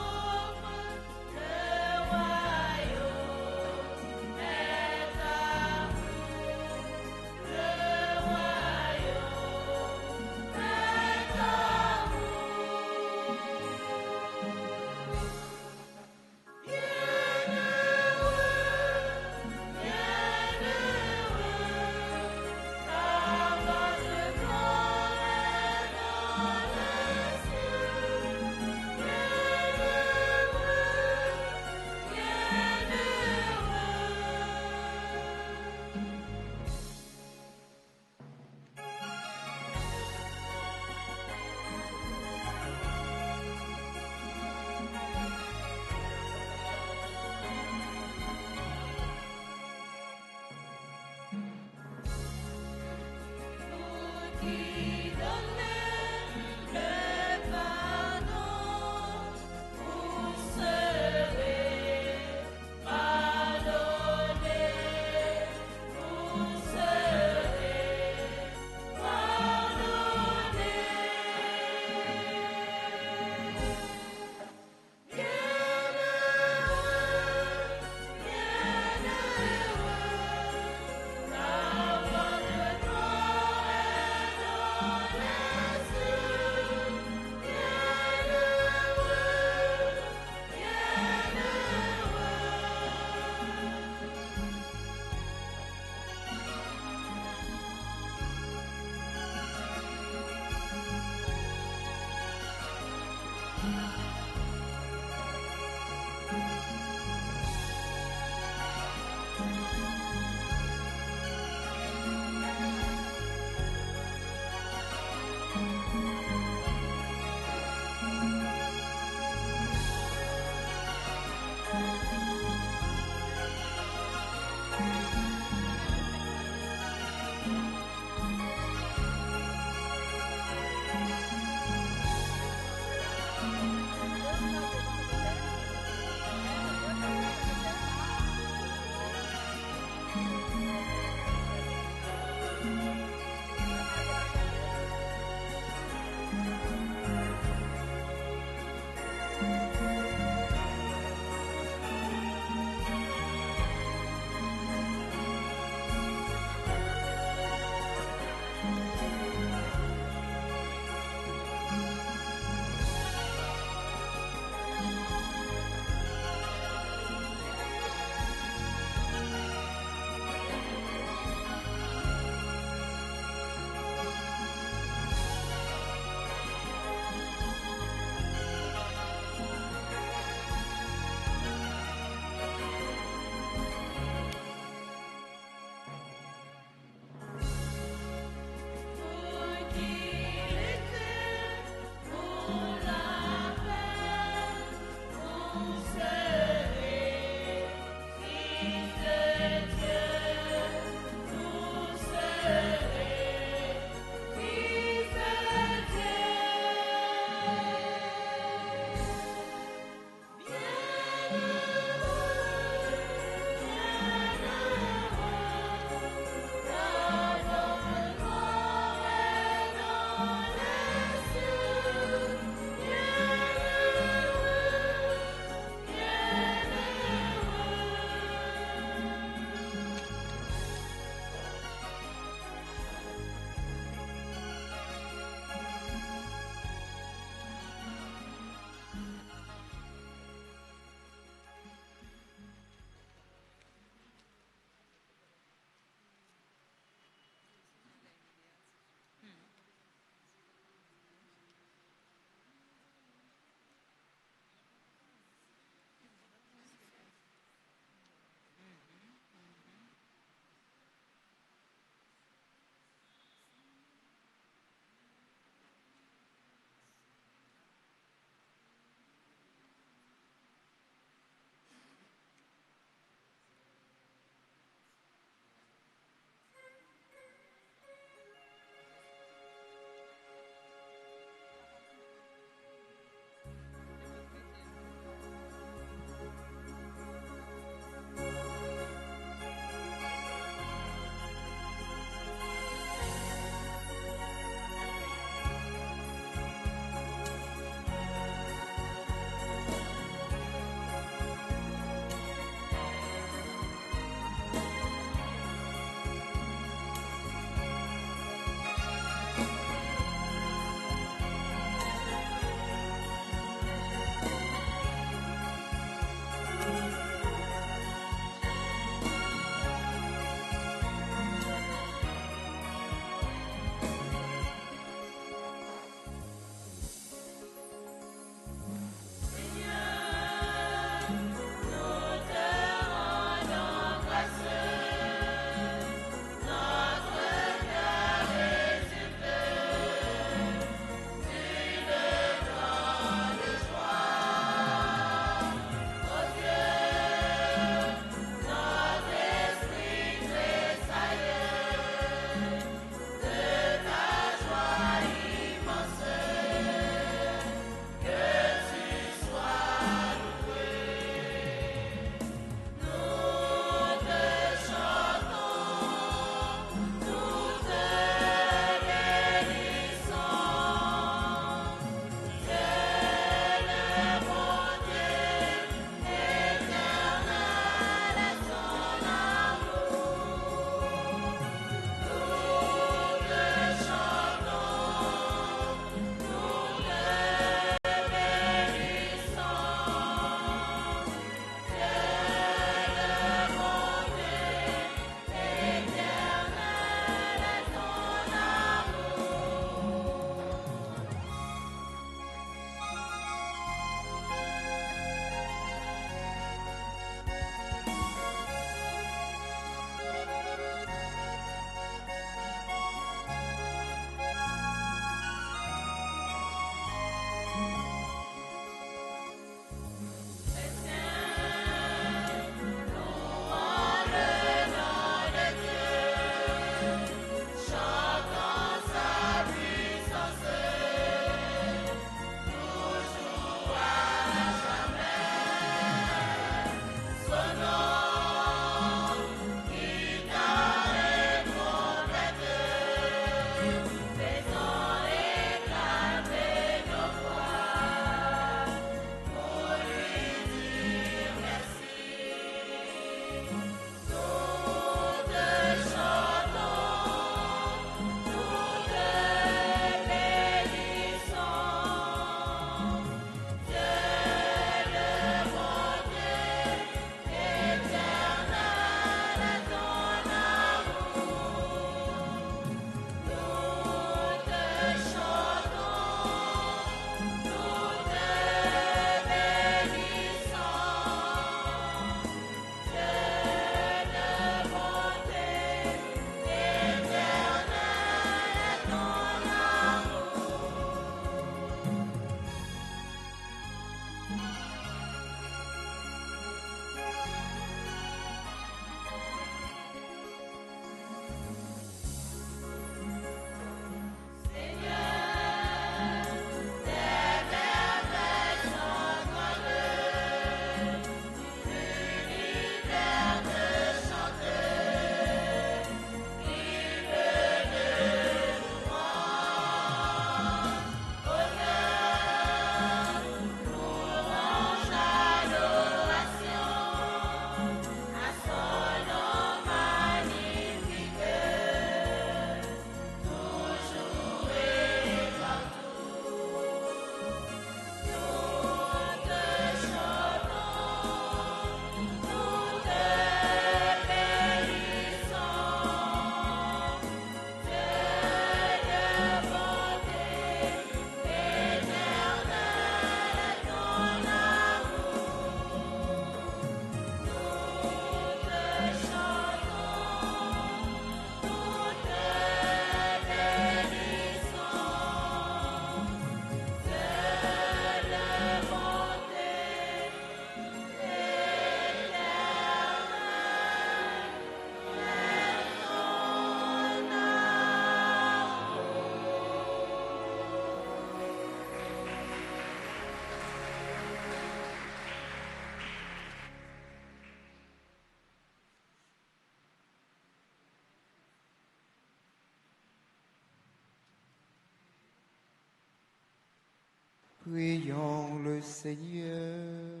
Prions le Seigneur.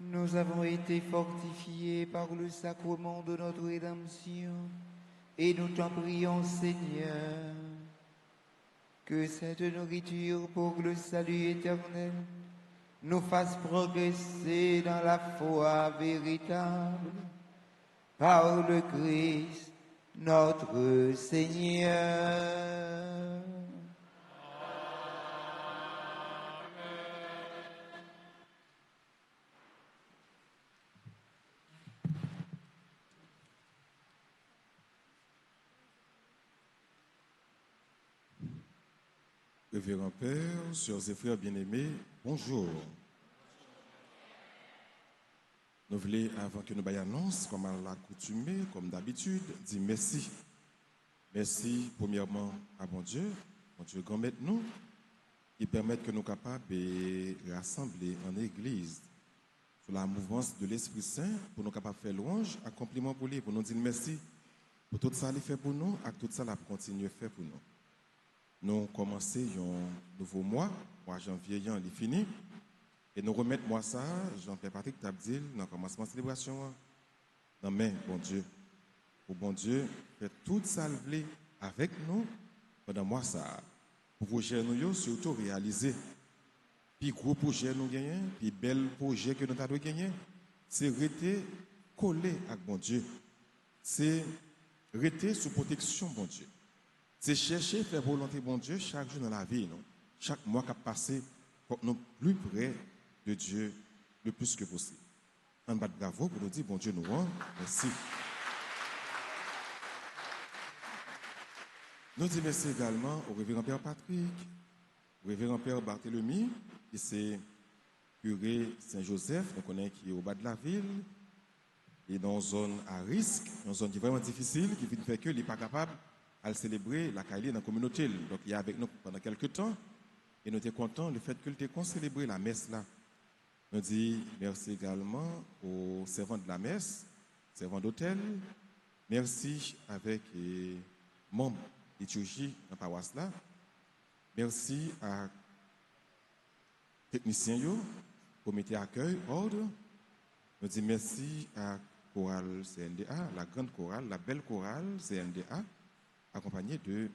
Nous avons été fortifiés par le sacrement de notre rédemption et nous t'en prions, Seigneur, que cette nourriture pour le salut éternel nous fasse progresser dans la foi véritable par le Christ notre Seigneur. Révérend Père, sœurs et frères bien-aimés, bonjour. Nous voulons, avant que nous annonce, comme à l'accoutumée, comme d'habitude, dire merci. Merci, premièrement, à bon Dieu grand maître nous, qui permet que nous soyons capables de rassembler en Église sur la mouvance de l'Esprit Saint, pour nous capables de faire louange, accomplissement pour lui, pour nous dire merci pour tout ça qu'il fait pour nous, et tout ça qu'il continue à faire pour nous. Nous commençons un nouveau mois janvier, il est fini. Et nous remettons moi ça, Jean-Pierre Patrick Tabdil, dans le commencement de la célébration. Non, mais, bon Dieu, pour bon Dieu, fait tout ça avec nous pendant moi ça. Pour projet nous, surtout réaliser. Puis gros projet nous gagnons, puis bel projet que nous avons gagné, c'est rester collé avec bon Dieu. C'est rester sous protection bon Dieu. C'est chercher faire volonté bon Dieu chaque jour dans la vie, non? Chaque mois qui passe, pour nous plus près de Dieu le plus que possible. On bat bravo pour nous dire bon Dieu nous rend. Merci. Nous disons merci également au révérend Père Patrick, au révérend Père Barthélemy, qui c'est curé Saint-Joseph, nous connaissons qui est au bas de la ville, et dans une zone à risque, dans une zone qui est vraiment difficile, qui fait que il n'est pas capable à célébrer la Kaili dans la communauté. Donc, il est avec nous pendant quelques temps. Et nous sommes contents du fait que nous avons célébré la messe là. Nous disons merci également aux servants de la messe, servants d'hôtel. Merci avec les membres de liturgie dans la paroisse là. Merci à techniciens, comité accueil, ordre. Nous disons merci à chorale CNDA, la grande chorale, la belle chorale CNDA, accompagné de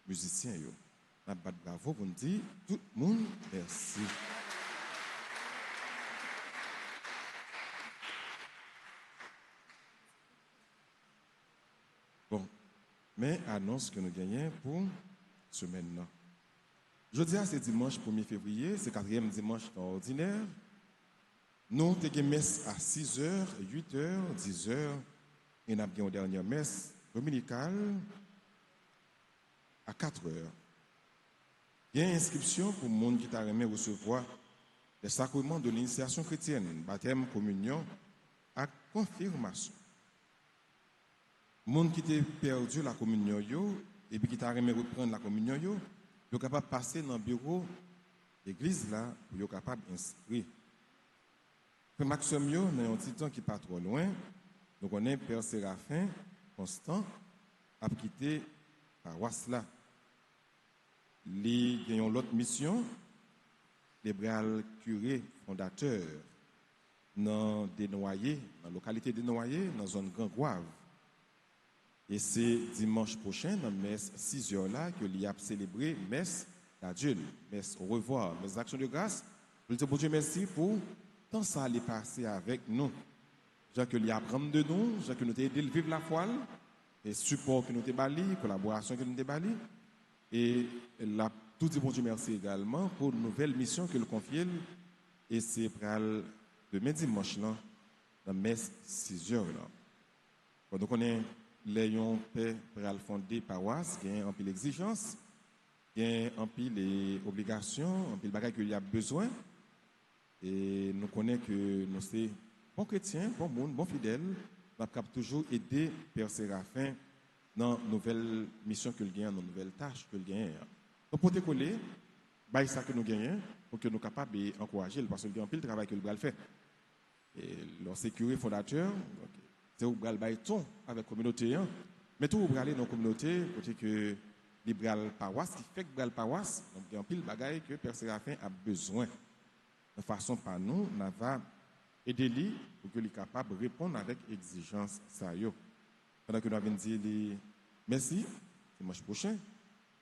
musiciens. On a bravo pour nous dire tout le monde merci. Bon, mais annonce que nous gagnons pour semaine. Jeudi, c'est dimanche 1er février, c'est 4e dimanche ordinaire. Nous avons une messe à 6h, 8h, 10h, et nous avons une dernière messe dominicale à 4 heures. Il y a une inscription pour les gens qui t'a aimé recevoir les sacrements de l'initiation chrétienne, baptême, communion, et confirmation. Les gens qui t'a perdu la communion et qui t'a aimé reprendre la communion, ils sont capables de passer dans le bureau de l'église là, pour être capables d'inscrire. Frère Maxime, nous avons un petit temps qui n'est pas trop loin. Nous connaissons Père Séraphin, Constant, a quitté la paroisse là. Ils ont l'autre mission, les bral curé fondateur dans Desnoyers, dans la localité de Desnoyers, dans la zone Grand Goave. Et c'est dimanche prochain, dans la messe 6h là, que l'on a célébré messe d'adulte, messe au revoir, messe d'action de grâce. Je vous dis bon Dieu merci pour tant ça allait passer avec nous. J'ai que l'on apprend de nous, j'ai que nous avons aidé à vivre la foi, et support que nous avons bali, collaboration que nous avons bali. Et là, tout dit bon Dieu merci également pour une nouvelle mission que le confie. Et c'est pour demain dimanche là, dans la messe 6h là. Quand nous connaissons les gens pour fonder paroisse, il y a un peu d'exigence, il y a un peu d'obligations, un peu de bagages qu'il y a besoin. Et nous connaissons que nous sommes bons chrétiens, bons monde, bons fidèles. Nous avons toujours aidé Père Séraphin dans la nouvelle mission que nous gagnons, dans la nouvelle tâche que nous gagnons. Donc, pour décoller, c'est ça que nous gagnons, pour que nous soyons capables d'encourager, parce qu'il y a un peu de travail que nous allons faire. Et leur sécurité fondateur, c'est où bral bay ton avec communauté hein. Mais tout bral aller dans communauté côté que les bral paroisse qui fait que bral paroisse donc il y a un pile bagaille que Père Séraphin a besoin de façon par nous on va aider lui pour que lui capable de répondre avec exigence ça yo pendant que nous avons dit merci dimanche prochain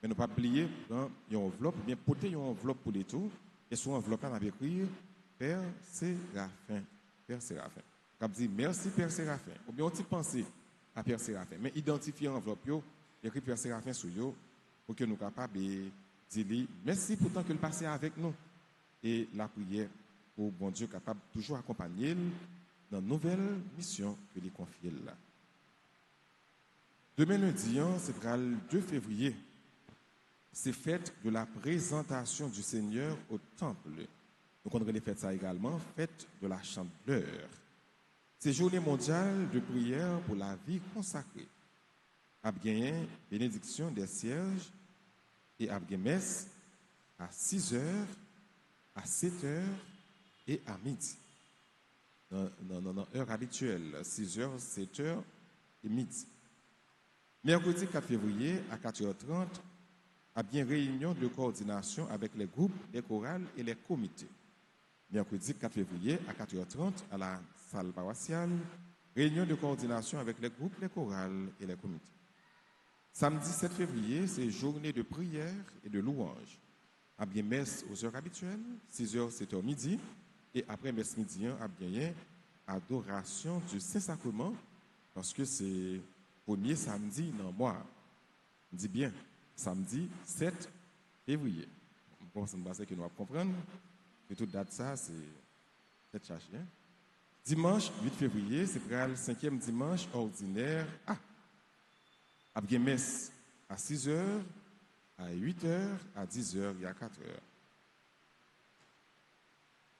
mais ne pas oublier dans une enveloppe bien porter une enveloppe pour les tout et sur l'enveloppe on a écrit Père Séraphin Père Séraphin on dit merci Père Séraphin ou bien on t'y penser à Père Séraphin mais identifier l'enveloppe yo écrit Père Séraphin sur yo pour que nous capables de dire merci pour tant que le passé avec nous et la prière pour bon Dieu capable toujours accompagner dans une nouvelle mission que lui confie là. Demain lundi, c'est le 2 février. C'est fête de la présentation du Seigneur au temple. Donc on aurait fait ça également, fête de la chandeleur. C'est journée mondiale de prière pour la vie consacrée. Abgain, bénédiction des cierges et Abgain messe à 6h, à 7h et à midi. Dans heure habituelle, 6h, 7h et midi. Mercredi 4 février à 4h30, a bien réunion de coordination avec les groupes, les chorales et les comités. Mercredi 4 février à 4h30 à la salle paroissiale, réunion de coordination avec les groupes, les chorales et les comités. Samedi 7 février, c'est journée de prière et de louange. A bien messe aux heures habituelles, 6h, 7h midi, et après messe midi, a bien adoration du Saint-Sacrement, parce que c'est premier samedi dans le mois. On dit bien, samedi 7 février. Bon, ça me passe que nous allons comprendre que toute date ça, c'est cette charge. Hein? Dimanche 8 février, c'est le 5e dimanche ordinaire. À bien messe à 6h, à 8h, à 10h et à 4h.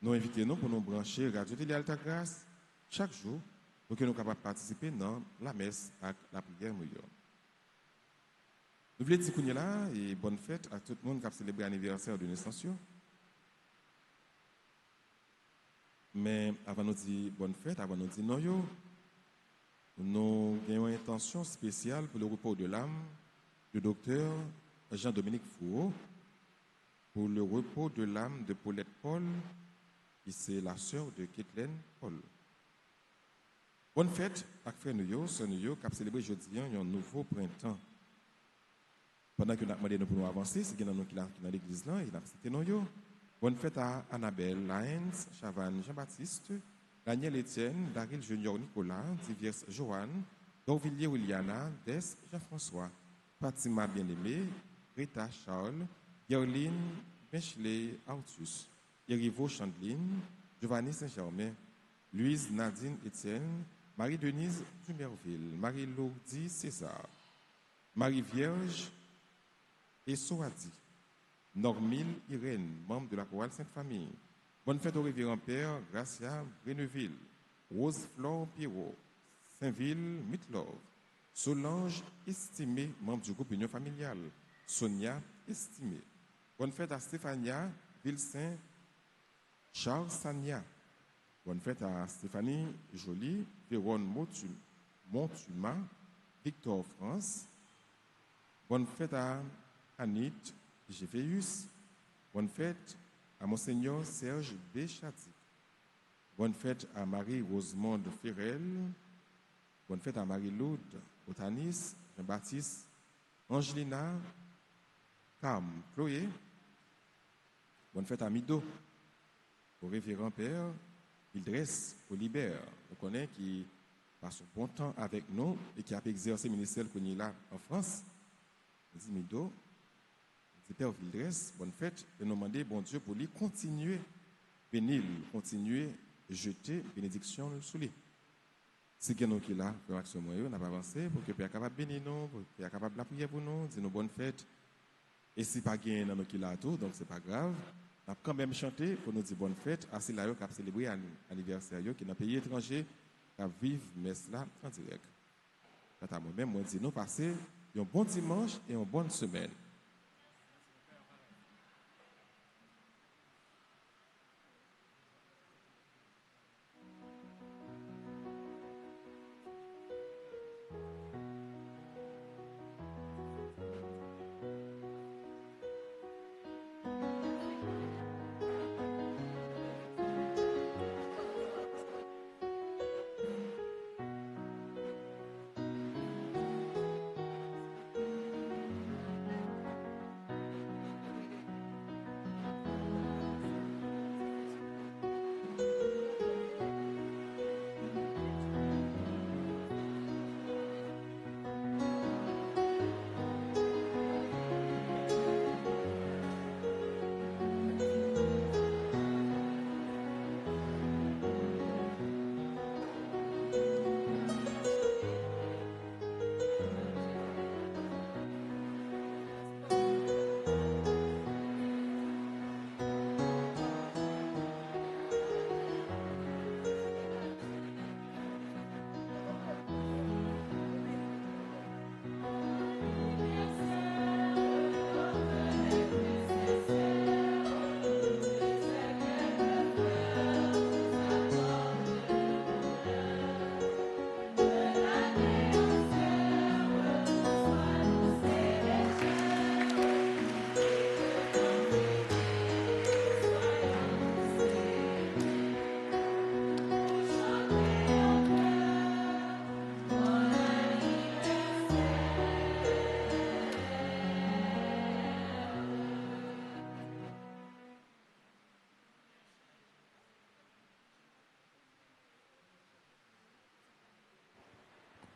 Nous invitons pour nous brancher Radio Télé Alta Grâce chaque jour pour que nous puissions participer dans la messe et la prière. Nous voulons dire qu'on est là et bonne fête à tout le monde qui a célébré l'anniversaire de naissance. Mais avant de dire bonne fête, avant de dire non, nous avons une intention spéciale pour le repos de l'âme du docteur Jean-Dominique Foureau, pour le repos de l'âme de Paulette Paul, qui c'est la sœur de Kathleen Paul. Bonne fête à frère nous, sœur nous, qui a célébré aujourd'hui un nouveau printemps. Pendant que nous avons demandé pour avancer, c'est qu'il y a qui dans l'église là, il a cité nous. Bonne fête à Annabelle, Laens, Chavannes, Jean-Baptiste, Daniel Etienne, Daryl Junior Nicolas, Diverse Joanne, Dorvilliers Williana, Des Jean-François, Fatima Bien-Aimé, Rita Charles, Yerline Benchley Artus, Yerivo Chandeline, Giovanni Saint-Germain, Louise Nadine Etienne, Marie-Denise Dumerville, Marie-Lourdi César, Marie-Vierge et Soadi, Normile Irène, membre de la chorale Sainte-Famille. Bonne fête au révérend Père Gracia Breneville, Rose Flore Pierrot, Saint-Ville Mitlov, Solange Estimé, membre du groupe Union Familiale, Sonia Estimé. Bonne fête à Stéphania Vilsaint, Charles Sania. Bonne fête à Stéphanie Jolie, Véronne Montuma, Victor France. Bonne fête à Anit Gévéus. Bonne fête à Monseigneur Serge Béchati. Bonne fête à Marie-Rosemonde Ferrel. Bonne fête à Marie-Laude Otanis, Jean-Baptiste, Angelina, Cam, Chloé. Bonne fête à Mido, au révérend Père Ildres Olibert. On connaît qui passe un bon temps avec nous et qui a exercé le ministère qu'on est là en France. On dit Mido, c'est Père Vildres, bonne fête, et nous demander, bon Dieu, pour lui continuer, bénir, continuer, jeter bénédiction sous lui. Si quelqu'un qui est là, pour l'action, on a avancé pour que Père capable de bénir nous, pour que Père capable de la prier pour nous, dire nous bonne fête. Et si pas quelqu'un qui est là tout, donc c'est pas grave. On a quand même chanté pour nous dire bonne fête à ceux-là qui ont célébré l'anniversaire, qui est dans un pays étranger, qui vivent messe là en direct. Quant à moi-même, moi, je dis nous passer un bon dimanche et une bonne semaine.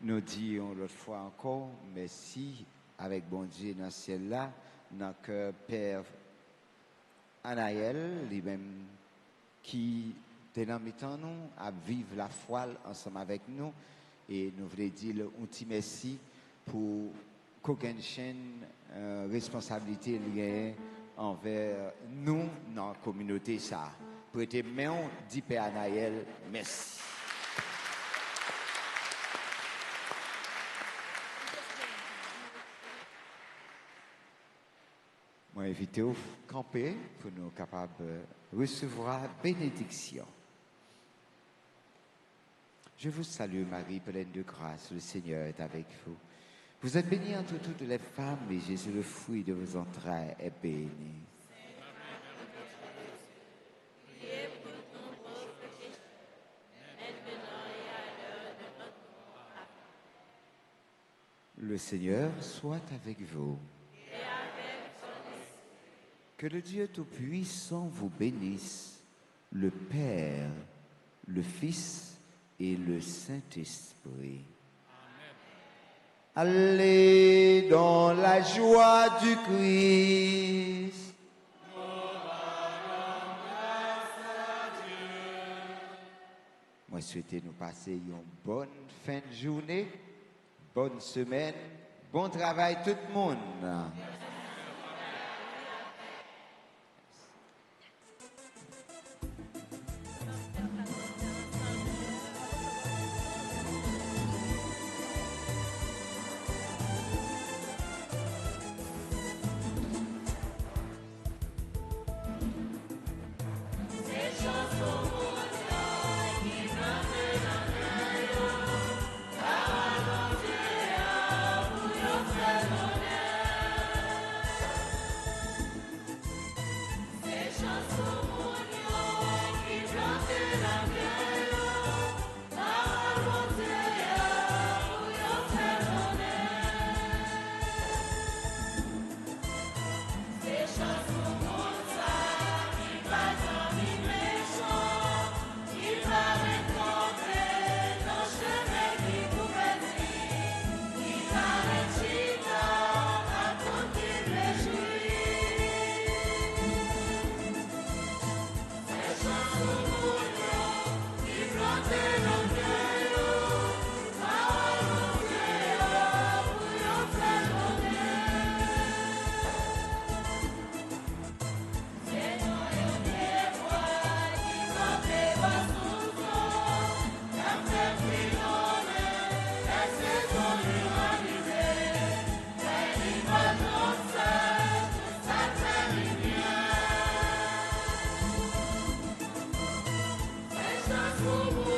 nous disons l'autre fois encore, merci avec bon Dieu dans le ciel là, dans le cœur Père Anaël, lui-même qui est dans le temps nous, à vivre la foi ensemble avec nous. Et nous voulons dire un petit merci pour qu'aucune chaîne responsabilité liée envers nous dans la communauté. Ça. Prêtez main, dit Père Anaël, merci. Moi, invité au camper pour nous capables de recevoir bénédiction. Je vous salue, Marie, pleine de grâce. Le Seigneur est avec vous. Vous êtes bénie entre toutes les femmes, et Jésus, le fruit de vos entrailles, est béni. Le Seigneur soit avec vous. Que le Dieu Tout-Puissant vous bénisse, le Père, le Fils et le Saint-Esprit. Allez dans la joie du Christ. Moi, souhaitez nous passer une bonne fin de journée, bonne semaine, bon travail tout le monde. Como